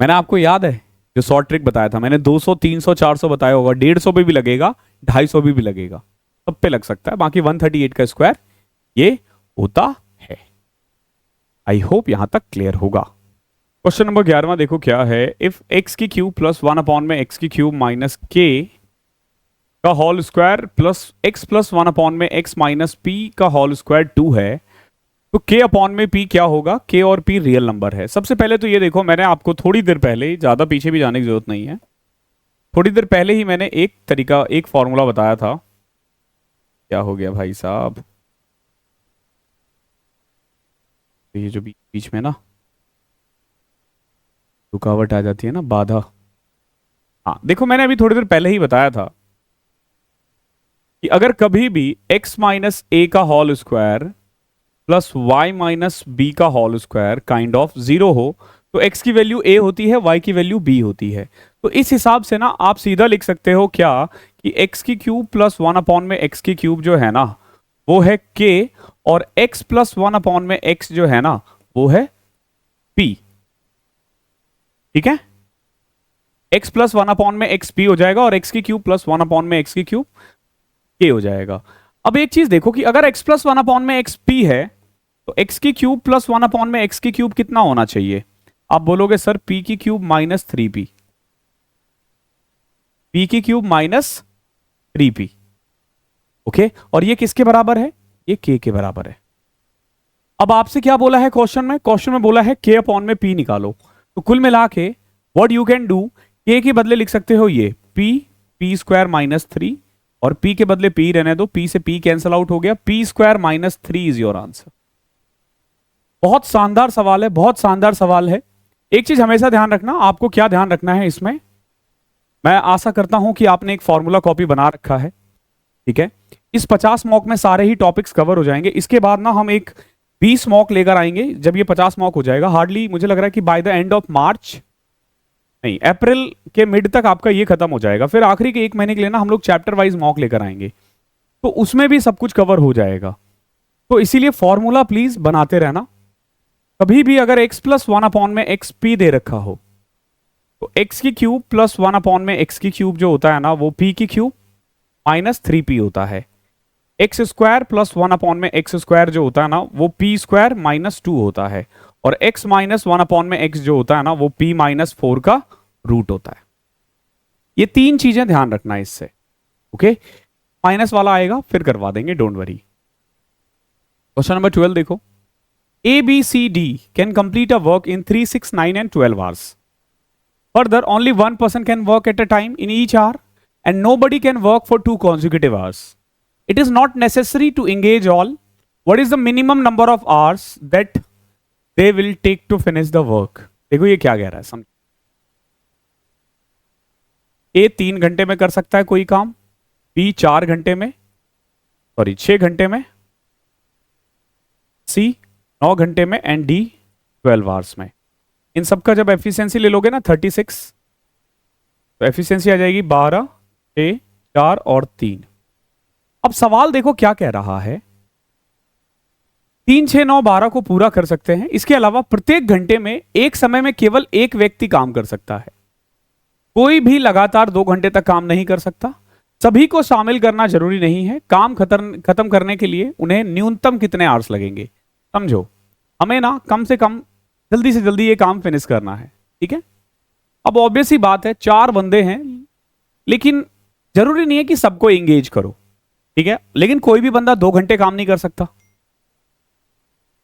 Speaker 1: मैंने आपको याद है जो शॉर्ट ट्रिक बताया था, मैंने 200 300 400 बताया होगा, 150 पे भी लगेगा, 250 भी लगेगा, सब पे लग सकता है। बाकी 138 का स्क्वायर ये होता है। आई होप यहां तक क्लियर होगा। क्वेश्चन नंबर 11 देखो क्या है। इफ x की क्यूब प्लस 1 अपॉन में x की क्यूब माइनस k का whole square plus x plus 1 upon में x माइनस p का होल स्क्वायर 2 है, तो k अपॉन में p क्या होगा? k और p रियल नंबर है। सबसे पहले तो ये देखो, मैंने आपको थोड़ी देर पहले, ज्यादा पीछे भी जाने की जरूरत नहीं है, थोड़ी देर पहले ही मैंने एक फॉर्मूला बताया था। क्या हो गया भाई साहब? ये जो बीच में ना रुकावट आ जाती है ना, बाधा। हाँ देखो, मैंने अभी थोड़ी देर पहले ही बताया था कि अगर कभी भी x माइनस ए का whole square plus y minus b का होल स्क्वायर काइंड ऑफ 0 हो, तो x की वैल्यू a होती है, y की वैल्यू b होती है। तो इस हिसाब से ना आप सीधा लिख सकते हो क्या कि x की क्यूब प्लस 1 अपॉन में x की क्यूब जो है ना वो है k, और x प्लस 1 अपॉन में x जो है ना वो है p। ठीक है, x प्लस 1 अपॉन में x p हो जाएगा, और x की क्यूब प्लस 1 अपॉन में x की क्यूब k हो जाएगा। अब एक चीज देखो कि अगर x प्लस 1 अपॉन में x p है तो x की क्यूब प्लस 1 अपॉन में x की क्यूब कितना होना चाहिए? आप बोलोगे सर p की क्यूब माइनस 3p, p की क्यूब माइनस 3p। ओके, और ये किसके बराबर है? ये k के बराबर है। अब आपसे क्या बोला है क्वेश्चन में? क्वेश्चन में बोला है k अपॉन में p निकालो। तो कुल मिला के what you can do, k के बदले लिख सकते हो ये p स्क्वायर माइनस 3, और p के बदले p रहने दो, p से p कैंसल आउट हो गया, p square minus 3 is your answer. बहुत शानदार सवाल है, बहुत शानदार सवाल है। एक चीज हमेशा ध्यान रखना, आपको क्या ध्यान रखना है इसमें, मैं आशा करता हूं कि आपने एक फॉर्मूला कॉपी बना रखा है। ठीक है, इस 50 मॉक में सारे ही टॉपिक्स कवर हो जाएंगे। इसके बाद ना हम एक 20 मॉक लेकर आएंगे। जब ये 50 मॉक हो जाएगा, हार्डली मुझे लग रहा है कि by the end of March, नहीं अप्रैल के मिड तक आपका ये खत्म हो जाएगा। फिर आखिरी के 1 महीने के लिए ना हम लोग चैप्टर वाइज मॉक लेकर आएंगे, तो उसमें भी सब कुछ कवर हो जाएगा। तो इसीलिए फॉर्मूला प्लीज बनाते रहना, कभी भी अगर x प्लस वन अपॉन में एक्स पी दे रखा हो तो x की क्यूब प्लस वन अपॉन में एक्स की क्यूब जो होता है ना वो p की क्यूब माइनस थ्री पी होता है। X square plus one upon में एक्स स्क्वायर जो होता है ना वो पी स्क्वायर माइनस टू होता है। और x माइनस वन अपॉन में एक्स जो होता है ना वो p माइनस फोर का रूट होता है। ये तीन चीजें ध्यान रखना है इससे। ओके, माइनस वाला आएगा फिर करवा देंगे, डोंट वरी। क्वेश्चन नंबर 12 देखो। A B C D can complete a work in 3, 6, 9 and 12 hours. Further only one person can work at a time in each hour and nobody can work for 2 consecutive hours. It is not necessary to engage all. What is the minimum number of hours that they will take to finish the work? देखो ये क्या कह रहा है, समझ। ए 3 घंटे में कर सकता है कोई काम, बी 4 घंटे में, सॉरी 6 घंटे में, सी 9 घंटे में एंड डी 12 आवर्स में। इन सबका जब एफिशिएंसी ले लोगे ना 36, तो एफिशिएंसी आ जाएगी 12, 6, 4 और 3। अब सवाल देखो क्या कह रहा है, 3, 6, 9, 12 को पूरा कर सकते हैं। इसके अलावा प्रत्येक घंटे में एक समय में केवल एक व्यक्ति काम कर सकता है। कोई भी लगातार 2 घंटे तक काम नहीं कर सकता। सभी को शामिल करना जरूरी नहीं है। काम खत्म करने के लिए उन्हें न्यूनतम कितने आवर्स लगेंगे, समझो। हमें ना कम से कम जल्दी से जल्दी ये काम फिनिश करना है, ठीक है। अब ऑब्वियस ही बात है 4 बंदे हैं, लेकिन जरूरी नहीं है कि सबको एंगेज करो, ठीक है। लेकिन कोई भी बंदा 2 घंटे काम नहीं कर सकता,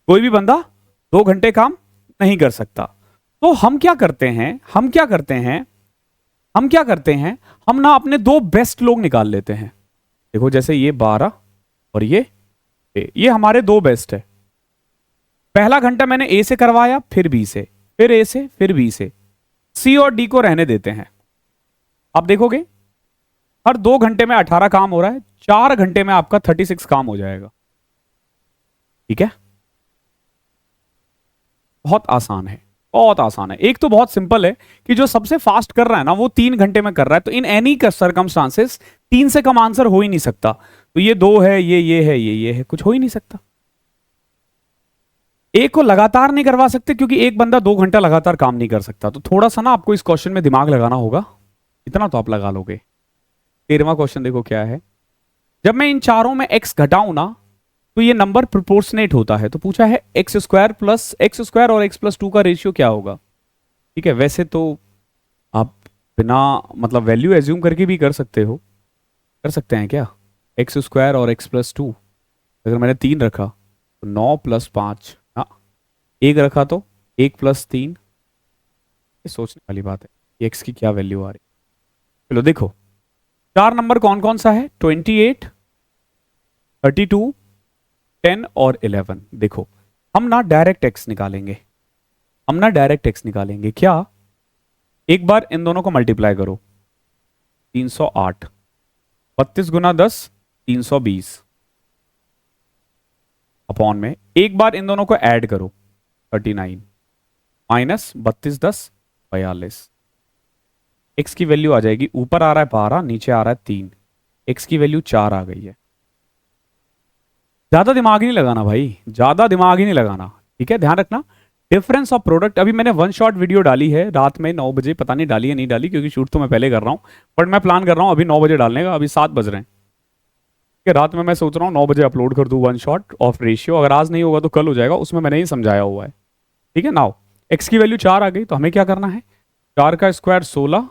Speaker 1: कोई भी बंदा 2 घंटे काम नहीं कर सकता। तो हम क्या करते हैं, हम ना अपने 2 बेस्ट लोग निकाल लेते हैं। देखो जैसे ये 12 और ये हमारे 2 बेस्ट है। पहला घंटा मैंने ए से करवाया, फिर बी से, फिर ए से, फिर बी से। सी और डी को रहने देते हैं। आप देखोगे हर 2 घंटे में 18 काम हो रहा है, 4 घंटे में आपका 36 काम हो जाएगा, ठीक है। बहुत आसान है, बहुत आसान है। एक तो बहुत सिंपल है कि जो सबसे फास्ट कर रहा है ना वो 3 घंटे में कर रहा है, तो इन एनी सर्कमस्टांसेस 3 से कम आंसर हो ही नहीं सकता। तो ये 2 है, ये है, ये है, कुछ हो ही नहीं सकता। एक को लगातार नहीं करवा सकते क्योंकि एक बंदा 2 घंटा लगातार काम नहीं कर सकता। तो थोड़ा सा ना आपको इस क्वेश्चन में दिमाग लगाना होगा, इतना तो आप लगा लोगे। 13वां क्वेश्चन देखो क्या है। जब मैं इन चारों में x घटाऊं ना तो ये नंबर प्रोपोर्शनेट होता है। तो पूछा है एक्स स्क्वायर और x प्लस 2 का रेशियो क्या होगा, ठीक है। वैसे तो आप बिना मतलब वैल्यू एज्यूम करके भी कर सकते हैं क्या। एक्स स्क्वायर और x प्लस 2, अगर मैंने 3 रखा तो 9 प्लस 5, हाँ 1 रखा तो 1 प्लस 3। ये सोचने वाली बात है x की क्या वैल्यू आ रही। चलो देखो 4 नंबर कौन कौन सा है, 28, 32, 10 और 11। देखो हम ना डायरेक्ट x निकालेंगे, क्या, एक बार इन दोनों को मल्टीप्लाई करो, 308, 32 गुना 10 320 अपॉन में एक बार इन दोनों को ऐड करो 39 माइनस 32 10 42। x की वैल्यू आ जाएगी, ऊपर आ रहा है 12, नीचे आ रहा है 3, x की वैल्यू 4 आ गई है। ज्यादा दिमाग नहीं लगाना भाई, ज्यादा दिमाग ही नहीं लगाना, ठीक है। ध्यान रखना डिफरेंस ऑफ प्रोडक्ट। अभी मैंने 1 शॉट वीडियो डाली है रात में 9 बजे, पता नहीं डाली है नहीं डाली, क्योंकि शूट तो मैं पहले कर रहा हूं, बट मैं प्लान कर रहा हूं अभी 9 बजे डालने का। अभी 7 बज रहे हैं, ठीक है। रात में मैं सोच रहा हूँ 9 बजे अपलोड कर दूं 1 शॉट ऑफ रेशियो। अगर आज नहीं होगा तो कल हो जाएगा, उसमें मैंने ही समझाया हुआ है, ठीक है। नाउ एक्स की वैल्यू 4 आ गई, तो हमें क्या करना है, 4 का स्क्वायर 16,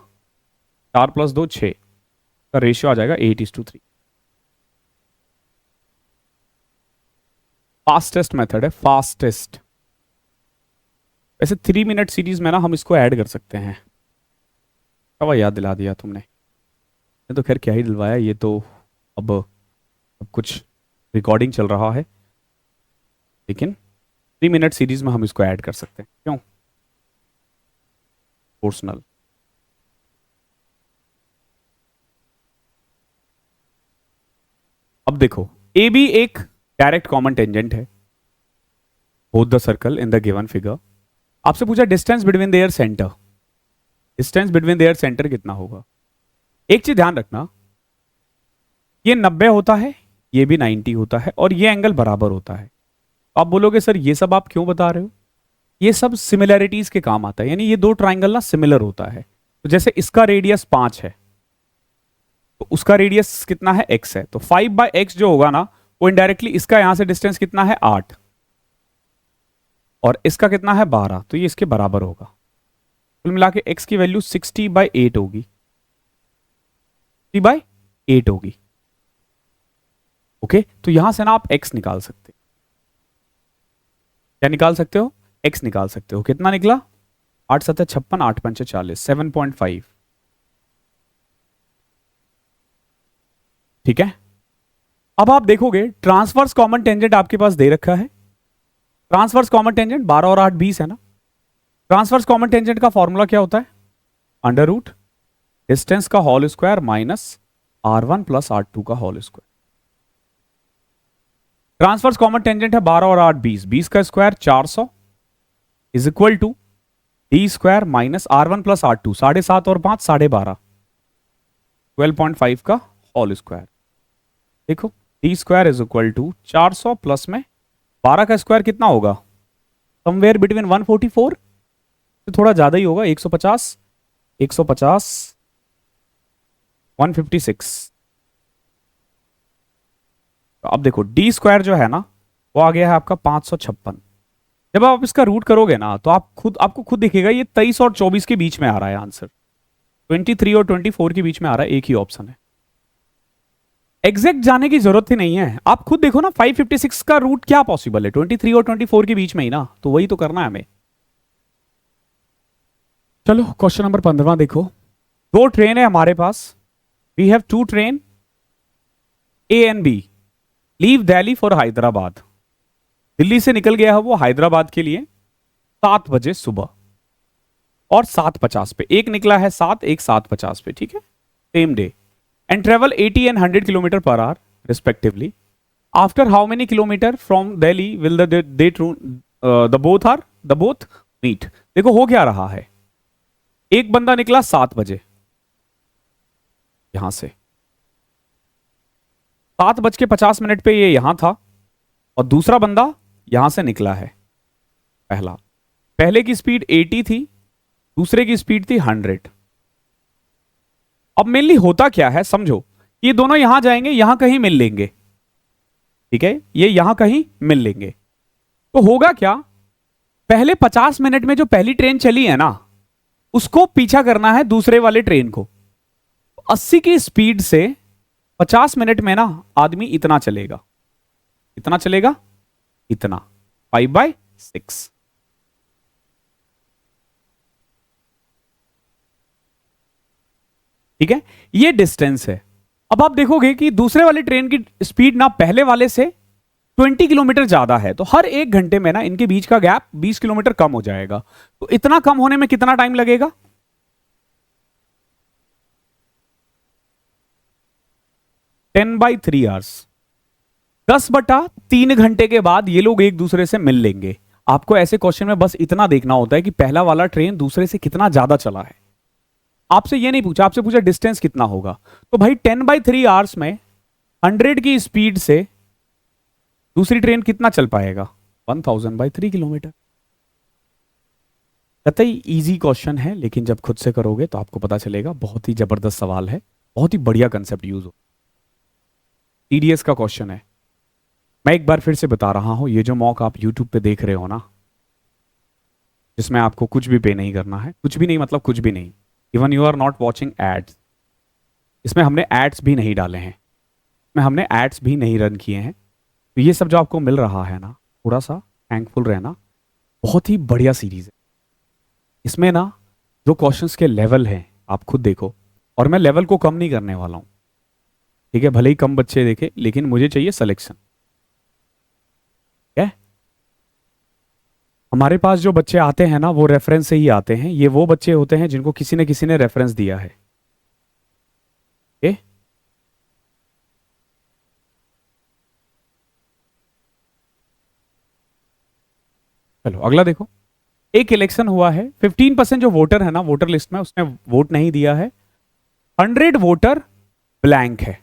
Speaker 1: 4 प्लस 2 6 का रेशियो आ जाएगा 8:3। फास्टेस्ट मेथड है, फास्टेस्ट। वैसे 3 मिनट सीरीज में ना हम इसको ऐड कर सकते हैं। क्या याद दिला दिया तुमने, मैं तो खैर क्या ही दिलवाया, ये तो अब कुछ रिकॉर्डिंग चल रहा है, लेकिन 3 मिनट सीरीज में हम इसको ऐड कर सकते हैं। क्यों, पर्सनल। अब देखो ए बी एक डायरेक्ट कॉमन टेंजेंट है, both the circle in the given figure. आपसे पूछा डिस्टेंस बिटवीन देयर सेंटर, कितना होगा। एक चीज ध्यान रखना, ये 90 होता है, ये भी 90 होता है, और ये एंगल बराबर होता है। तो आप बोलोगे सर ये सब आप क्यों बता रहे हो, ये सब सिमिलैरिटीज के काम आता है, यानी ये दो ट्राइंगल ना सिमिलर होता है। तो जैसे इसका रेडियस 5 है तो उसका रेडियस कितना है, x है, तो 5/x जो होगा ना वो इनडायरेक्टली इसका यहां से डिस्टेंस कितना है 8 और इसका कितना है 12, तो ये इसके बराबर होगा। कुल मिला के x की वैल्यू 60/8 होगी, 60/8 होगी। ओके, तो यहां से ना आप x निकाल सकते, क्या निकाल सकते हो, x निकाल सकते हो। कितना निकला, 8 7 56, 8 5 40, 7.5। ठीक है, अब आप देखोगे ट्रांसवर्स कॉमन टेंजेंट आपके पास दे रखा है। ट्रांसवर्स कॉमन टेंजेंट 12 और 8 20 है ना। ट्रांसवर्स कॉमन टेंजेंट का फॉर्मूला क्या होता है, अंडर रूट डिस्टेंस का whole square minus r1 plus r2 का whole square. Transverse common tangent है 12 और 8 20, 20 का square 400 is equal to d square minus r1 plus r2, 7.5 और 5 12.5, 12.5 का होल स्क्वायर। देखो d square is equal to 400 plus में 12 का स्क्वायर कितना होगा, समवेयर बिटवीन 144, तो थोड़ा ज्यादा ही होगा, 150 156। तो अब देखो डी स्क्वायर जो है ना वो आ गया है आपका 556। जब आप इसका रूट करोगे ना तो आपको खुद दिखेगा ये 23 और 24 के बीच में आ रहा है आंसर, 23 और 24 के बीच में आ रहा है, एक ही ऑप्शन है। एग्जैक्ट जाने की जरूरत ही नहीं है, आप खुद देखो ना 556 का रूट क्या पॉसिबल है, 23 और 24 के बीच में ही ना, तो वही तो करना है हमें। चलो क्वेश्चन नंबर 15 देखो। दो ट्रेन है हमारे पास, we have two train A and B, leave Delhi for Hyderabad. Delhi से निकल गया है वो हैदराबाद के लिए 7 बजे सुबह और 7:50 पे, एक निकला है 7, एक 7:50 पे, ठीक है, same day, and travel 80 and 100 kilometre per hour respectively. After how many kilometre from Delhi will the both meet. देखो हो क्या रहा है, एक बंदा निकला 7 बजे यहां से, 7:50 पे ये यहां था, और दूसरा बंदा यहां से निकला है। पहले की स्पीड 80 थी, दूसरे की स्पीड थी 100। अब मेनली होता क्या है समझो, ये दोनों यहां जाएंगे, यहां कहीं मिल लेंगे, ठीक है, ये यहां कहीं मिल लेंगे। तो होगा क्या, पहले 50 मिनट में जो पहली ट्रेन चली है ना उसको पीछा करना है दूसरे वाले ट्रेन को। 80 की स्पीड से 50 मिनट में ना आदमी इतना चलेगा, इतना चलेगा, इतना 5/6। ठीक है, ये डिस्टेंस है। अब आप देखोगे कि दूसरे वाले ट्रेन की स्पीड ना पहले वाले से 20 किलोमीटर ज्यादा है, तो हर 1 घंटे में ना इनके बीच का गैप 20 किलोमीटर कम हो जाएगा। तो इतना कम होने में कितना टाइम लगेगा, 10/3 आवर्स। 10/3 घंटे के बाद ये लोग एक दूसरे से मिल लेंगे। आपको ऐसे क्वेश्चन में बस इतना देखना होता है कि पहला वाला ट्रेन दूसरे से कितना ज्यादा चला है। आपसे ये नहीं पूछा, आपसे पूछा डिस्टेंस कितना होगा। तो भाई 10/3 आवर्स में 100 की स्पीड से दूसरी ट्रेन कितना चल पाएगा, 1000/3 किलोमीटर। कतई इजी क्वेश्चन है, लेकिन जब खुद से करोगे तो आपको पता चलेगा बहुत ही जबरदस्त सवाल है, बहुत ही बढ़िया कंसेप्ट यूज हो। टीडीएस का क्वेश्चन है। मैं एक बार फिर से बता रहा हूं, ये जो मॉक आप यूट्यूब पे देख रहे हो ना, जिसमें आपको कुछ भी पे नहीं करना है, कुछ भी नहीं मतलब कुछ भी नहीं, even you are not watching ads, इसमें हमने एड्स भी नहीं डाले हैं, इसमें हमने एड्स भी नहीं रन किए हैं। तो ये सब जो आपको मिल रहा है ना, थोड़ा सा थैंकफुल रहना, बहुत ही बढ़िया सीरीज है। इसमें ना जो क्वेश्चंस के लेवल हैं आप खुद देखो, और मैं लेवल को कम नहीं करने वाला हूं, ठीक है, भले ही कम बच्चे देखे लेकिन मुझे चाहिए सिलेक्शन। क्या हमारे पास जो बच्चे आते हैं ना वो रेफरेंस से ही आते हैं, ये वो बच्चे होते हैं जिनको किसी ने रेफरेंस दिया है। चलो अगला देखो। एक इलेक्शन हुआ है, 15% जो वोटर है ना वोटर लिस्ट में, उसने वोट नहीं दिया है, 100 वोटर ब्लैंक है,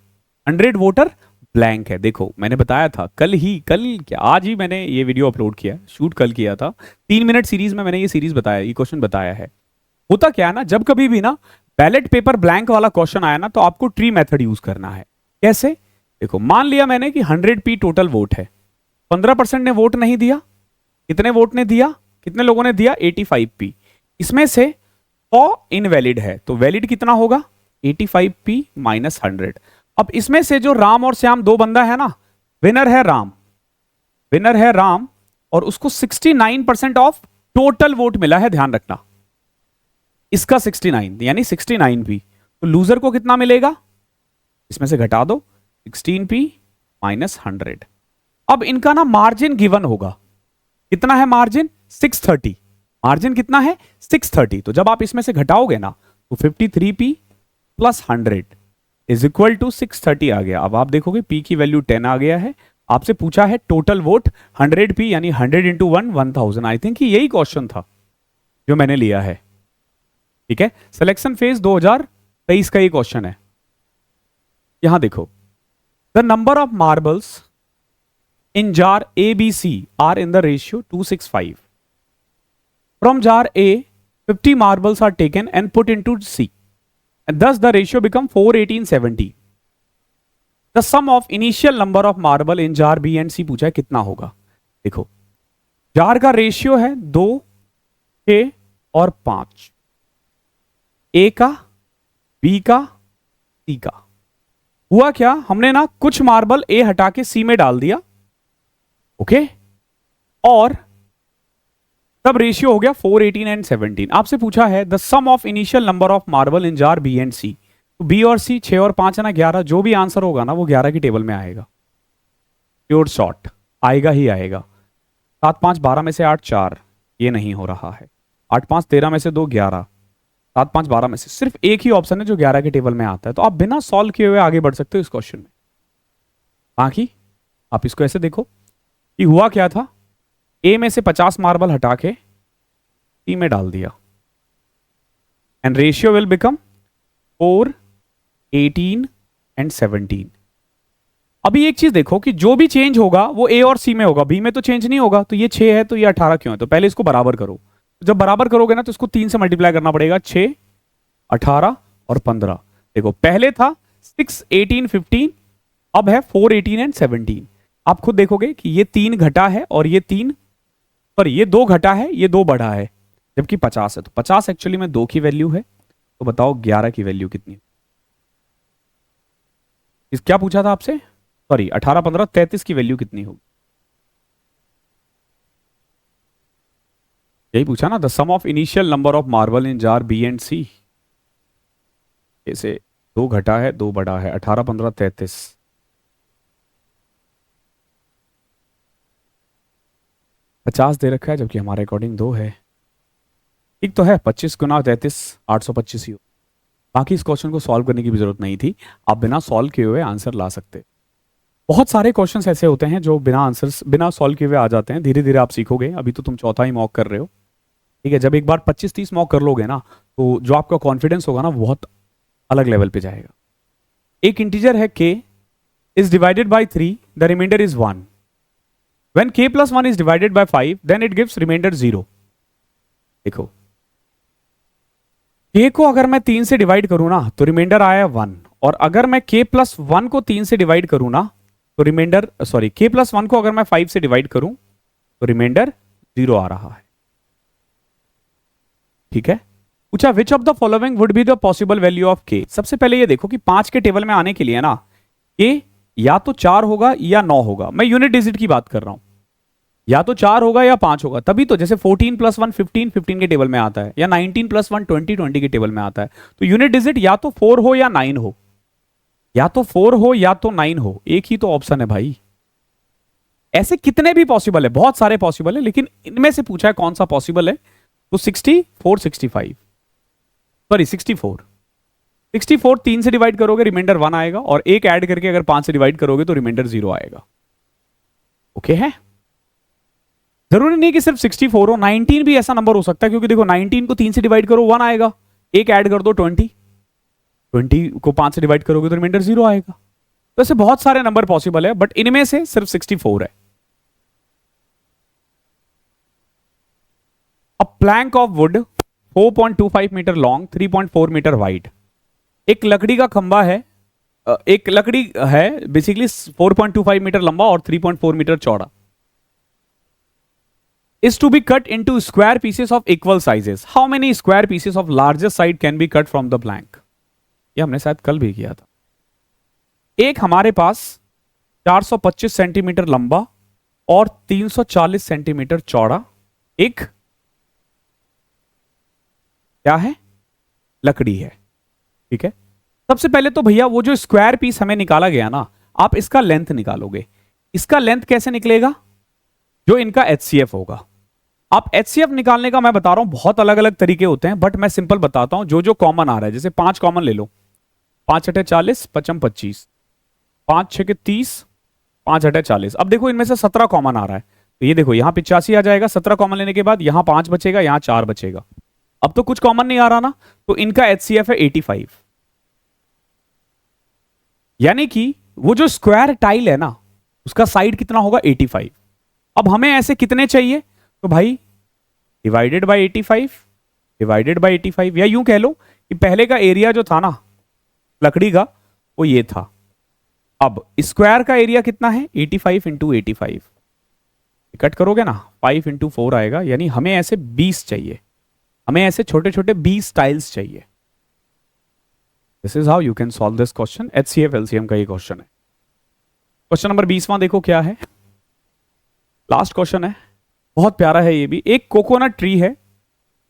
Speaker 1: 100 वोटर ब्लैंक है। देखो मैंने बताया था कल क्या आज ही मैंने ये वीडियो अपलोड किया, शूट कल किया था, 3 मिनट सीरीज में मैंने ये सीरीज बताया, ये क्वेश्चन बताया है। होता क्या है ना, जब कभी भी ना बैलेट पेपर ब्लैंक वाला क्वेश्चन आया ना, तो आपको ट्री मेथड यूज करना है। कैसे? देखो मान लिया मैंने कि 100p टोटल वोट है, 15% ने वोट नहीं दिया, कितने वोट ने दिया, कितने लोगों ने दिया, 85p। इसमें से 100 इनवैलिड है, तो वैलिड कितना होगा, 85p माइनस 100। अब इसमें से जो राम और श्याम दो बंदा है ना, विनर है राम, विनर है राम, और उसको 69% ऑफ टोटल वोट मिला है, ध्यान रखना, इसका 69 यानी 69p। तो लूजर को कितना मिलेगा, इसमें से घटा दो 16p माइनस 100। अब इनका ना मार्जिन गिवन होगा, कितना है मार्जिन, 630। मार्जिन कितना है, 630। तो जब आप इसमें से घटाओगे ना, तो 53p plus 100 is equal to 630 आ गया। अब आप देखोगे p की वैल्यू 10 आ गया है। आपसे पूछा है टोटल वोट 100p यानी 100 इंटू 1 1000। आई थिंक यही क्वेश्चन था जो मैंने लिया है। ठीक है, सिलेक्शन फेज 2023 का ये क्वेश्चन है। यहां देखो, the number of marbles in jar A, B, C are in the ratio 265. From jar A, 50 marbles are taken and put into C, and thus the ratio become 41870. The sum of initial number of marble in jar B and C पूछा है कितना होगा। देखो jar का ratio है 2, 6 और 5, A का, B का, C का। हुआ क्या, हमने ना कुछ मार्बल A हटा के C में डाल दिया, ओके और तब रेशियो हो गया 418 एंड 17। आपसे पूछा है the sum of initial number of marble in jar B and C. तो बी और सी 6 और 5 है ना 11, जो भी आंसर होगा ना वो 11 की टेबल में आएगा, प्योर शॉर्ट आएगा ही आएगा। 7 5 12 में से 8 4, ये नहीं हो रहा है। 8 5 13 में से 2 11, 7 5 12 में से सिर्फ एक ही ऑप्शन है जो 11 की टेबल में आता है। तो आप बिना सॉल्व किए हुए आगे बढ़ सकते हो इस क्वेश्चन में। बाकी आप इसको ऐसे देखो कि हुआ क्या था, ए में से 50 मार्बल हटा के सी में डाल दिया, and ratio will become 4 18 and 17। अभी एक चीज देखो कि जो भी चेंज होगा वो ए और सी में होगा, बी में तो चेंज नहीं होगा। तो ये 6 है तो ये 18 क्यों है, तो पहले इसको बराबर करो। जब बराबर करोगे ना तो इसको 3 से मल्टीप्लाई करना पड़ेगा, 6 18 और 15। देखो पहले था 6 18 15, अब है 4 18 एंड 17। आप खुद देखोगे कि ये 3 घटा है और ये 3, सॉरी ये 2 घटा है, ये 2 बढ़ा है, जबकि 50 है। तो 50 एक्चुअली में 2 की वैल्यू है। तो बताओ 11 की वैल्यू कितनी है। इस क्या पूछा था आपसे, सॉरी 18 15 33 की वैल्यू कितनी होगी, यही पूछा ना। The sum of initial number of marble in jar B and C, जैसे 2 घटा है 2 बढ़ा है, 18 15 33, 50 दे रखा है जबकि हमारे अकॉर्डिंग 2 है। ठीक तो है, 25 गुना 33 825 ही हो। बाकी इस क्वेश्चन को सॉल्व करने की भी जरूरत नहीं थी, आप बिना सॉल्व किए हुए आंसर ला सकते। बहुत सारे क्वेश्चंस ऐसे होते हैं जो बिना आंसर्स बिना सॉल्व किए हुए आ जाते हैं। धीरे धीरे आप सीखोगे, अभी तो तुम चौथा ही मॉक कर रहे हो। ठीक है, जब एक बार 25 30 मॉक कर लोगे ना, तो जो आपका कॉन्फिडेंस होगा ना बहुत अलग लेवल पे जाएगा। एक इंटीजर है k is divided by 3, the remainder is 1। When k plus 1 is divided by 5, then it gives remainder 0. देखो k को अगर मैं 3 से डिवाइड करूं ना तो रिमाइंडर आया 1, और अगर मैं k प्लस 1 को 3 से डिवाइड करूं ना तो रिमाइंडर, सॉरी k प्लस 1 को अगर मैं 5 से डिवाइड करूं तो रिमाइंडर 0 आ रहा है। ठीक है, पूछा which of the following would be the possible value of k। सबसे पहले ये देखो कि 5 के टेबल में आने के लिए ना k या तो 4 होगा या 9 होगा। मैं यूनिट डिजिट की बात कर रहा हूं, या तो 4 होगा या 5 होगा, तभी तो। जैसे 14 प्लस 1 15 15 के टेबल में आता है, या 19 प्लस 1 20 20 के टेबल में आता है। तो यूनिट डिजिट या तो 4 हो या 9 हो, या तो 4 हो या तो 9 हो, एक ही तो ऑप्शन है भाई। ऐसे कितने भी पॉसिबल है, बहुत सारे पॉसिबल है, लेकिन इनमें से पूछा है कौन सा पॉसिबल है। तो 64 65, सॉरी 64 3 से डिवाइड करोगे रिमाइंडर 1 आएगा, और एक ऐड करके अगर 5 से डिवाइड करोगे तो रिमाइंडर 0 आएगा। ओके है, जरूरी नहीं कि सिर्फ 64 हो, 19 भी ऐसा नंबर हो सकता है, क्योंकि देखो 19 को 3 से डिवाइड करो 1 आएगा, एक ऐड कर दो 20 को 5 से डिवाइड करोगे तो रिमाइंडर 0 आएगा। तो ऐसे बहुत सारे नंबर पॉसिबल है, बट इनमें से सिर्फ 64 है। A plank of wood 4.25 metre long 3.4 metre wide. एक लकड़ी का खंबा है, एक लकड़ी है बेसिकली 4.25 मीटर लंबा और 3.4 मीटर चौड़ा। is to be cut into square pieces of equal sizes. How many square pieces of largest side can be cut from the blank? ये हमने शायद कल भी किया था। एक हमारे पास 425 सेंटीमीटर लंबा और 340 सेंटीमीटर चौड़ा एक क्या है, लकड़ी है। ठीक है, सबसे पहले तो भैया वो जो स्क्वायर पीस हमें निकाला गया ना, आप इसका लेंथ निकालोगे। इसका लेंथ कैसे निकलेगा, जो इनका HCF होगा। आप HCF निकालने का मैं बता रहा हूं, बहुत अलग अलग तरीके होते हैं, बट मैं सिंपल बताता हूं जो जो कॉमन आ रहा है। जैसे 5 कॉमन ले लो, 5 अठे 40, 55 25, 5 6 के 30, 5 अठे 40। अब देखो इनमें से 17 कॉमन आ रहा है, तो ये देखो यहां 85 आ जाएगा। 17 कॉमन लेने के बाद यहां 5 बचेगा, यहां 4 बचेगा। अब तो कुछ कॉमन नहीं आ रहा ना, तो इनका HCF है 85। यानी कि वो जो स्क्वायर टाइल है ना, उसका साइड कितना होगा, 85। अब हमें ऐसे कितने चाहिए, तो भाई डिवाइडेड बाय 85 डिवाइडेड बाय 85, या यूं कह लो कि पहले का एरिया जो था ना लकड़ी का, वो ये था। अब स्क्वायर का एरिया कितना है, 85 इंटू 85। कट करोगे ना 5 इंटू 4 आएगा, यानी हमें ऐसे 20 चाहिए। हमें ऐसे छोटे छोटे 20 टाइल्स चाहिए। This is how you can solve this question. HCF LCM का ये क्वेश्चन है। क्वेश्चन नंबर 20वां देखो क्या है, लास्ट क्वेश्चन है, बहुत प्यारा है ये भी। एक कोकोनट ट्री है,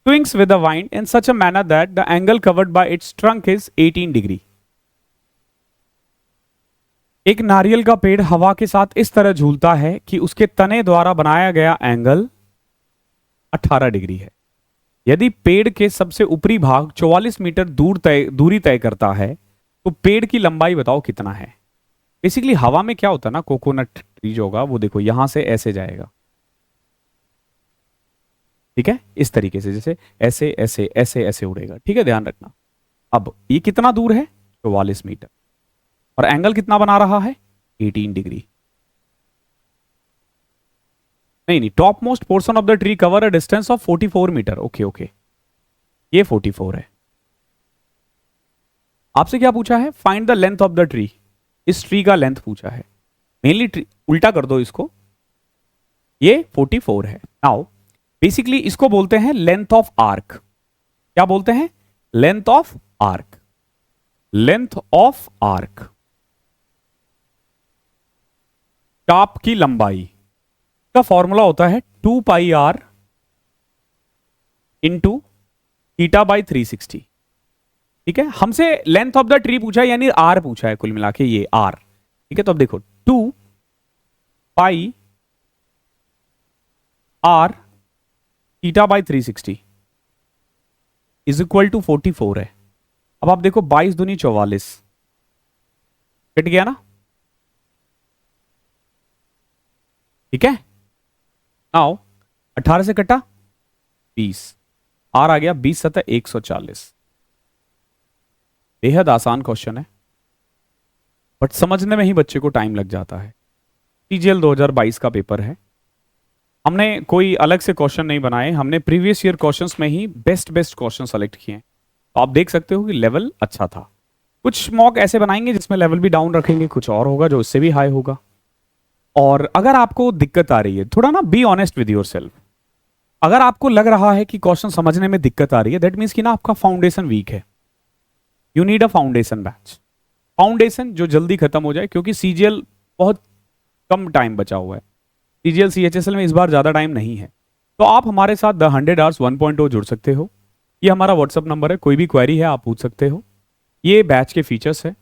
Speaker 1: swings with the wind in such a manner that the angle covered by its trunk is 18 degree. एक नारियल का पेड़ हवा के साथ इस तरह झूलता है कि उसके तने द्वारा बनाया गया एंगल 18 डिग्री है। यदि पेड़ के सबसे ऊपरी भाग 44 मीटर दूरी तय करता है, तो पेड़ की लंबाई बताओ कितना है। बेसिकली हवा में क्या होता है ना, कोकोनट ट्री जो होगा वो देखो यहां से ऐसे जाएगा, ठीक है, इस तरीके से, जैसे ऐसे ऐसे ऐसे ऐसे उड़ेगा। ठीक है, ध्यान रखना। अब ये कितना दूर है, 44 मीटर, और एंगल कितना बना रहा है, 18 डिग्री। नहीं, top most portion of the tree cover a distance of 44 metre. Okay okay, ये 44 है। आपसे क्या पूछा है, find the length of the tree. इस ट्री का लेंथ पूछा है। मेनली उल्टा कर दो इसको, ये 44 है। नाउ बेसिकली इसको बोलते हैं लेंथ ऑफ आर्क। क्या बोलते हैं, length of arc. Length of arc, चाप की लंबाई का फॉर्मूला होता है 2 pi are into theta by 360। ठीक है, हमसे लेंथ ऑफ द ट्री पूछा है, यानी आर पूछा है कुल मिला के, ये आर। ठीक है, तो अब देखो 2 pi r theta by 360 is equal to 44 है। अब आप देखो 22 दूनी 44, कट गया ना। ठीक है, नाउ 18 से कटा 20, आर आ गया 20 सतह 140। बेहद आसान क्वेश्चन है, बट समझने में ही बच्चे को टाइम लग जाता है। CGL 2022 का पेपर है। हमने कोई अलग से क्वेश्चन नहीं बनाए, हमने प्रीवियस ईयर क्वेश्चंस में ही बेस्ट क्वेश्चन सेलेक्ट किए हैं। तो आप देख सकते हो कि लेवल अच्छा था। कुछ मॉक ऐसे बनाएंगे जिसमें लेवल भी डाउन रखेंगे, कुछ और होगा जो इससे भी हाई होगा। और अगर आपको दिक्कत आ रही है, थोड़ा ना बी ऑनेस्ट विद योरसेल्फ। अगर आपको लग रहा है कि क्वेश्चन समझने में दिक्कत आ रही है, दैट मीन्स कि ना आपका फाउंडेशन वीक है। You need a foundation batch, foundation जो जल्दी खत्म हो जाए, क्योंकि CGL बहुत कम टाइम बचा हुआ है। CGL CHSL में इस बार ज्यादा टाइम नहीं है। तो आप हमारे साथ द 100 आवर्स 1.0 जुड़ सकते हो। ये हमारा व्हाट्सअप नंबर है, कोई भी क्वेरी है आप पूछ सकते हो। ये बैच के फीचर्स है।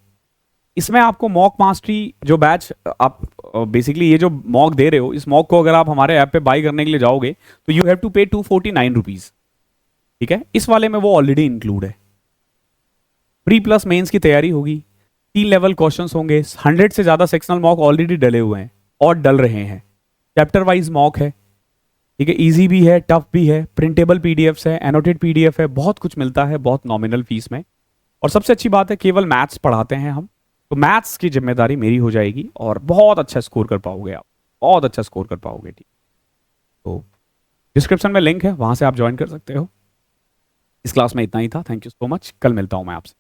Speaker 1: इसमें आपको मॉक मास्टरी जो बैच आप बेसिकली ये जो मॉक दे रहे हो, इस मॉक को अगर आप हमारे ऐप पे बाई करने के लिए जाओगे तो यू हैव टू पे 249 रुपीज। ठीक है, इस वाले में वो ऑलरेडी इंक्लूड है। प्री प्लस मेंस की तैयारी होगी, 3 लेवल क्वेश्चंस होंगे, 100 से ज्यादा सेक्शनल मॉक ऑलरेडी डले हुए हैं और डल रहे हैं। चैप्टर वाइज मॉक है। ठीक है, इजी भी है, टफ भी है, प्रिंटेबल पीडीएफ्स है, एनोटेड पीडीएफ है, बहुत कुछ मिलता है बहुत नॉमिनल फीस में। और सबसे अच्छी बात है केवल मैथ्स पढ़ाते हैं हम, तो मैथ्स की जिम्मेदारी मेरी हो जाएगी और बहुत अच्छा स्कोर कर पाओगे आप, बहुत अच्छा स्कोर कर पाओगे। ठीक, तो डिस्क्रिप्शन में लिंक है, वहां से आप ज्वाइन कर सकते हो। इस क्लास में इतना ही था। Thank you so much. कल मिलता हूं मैं आपसे।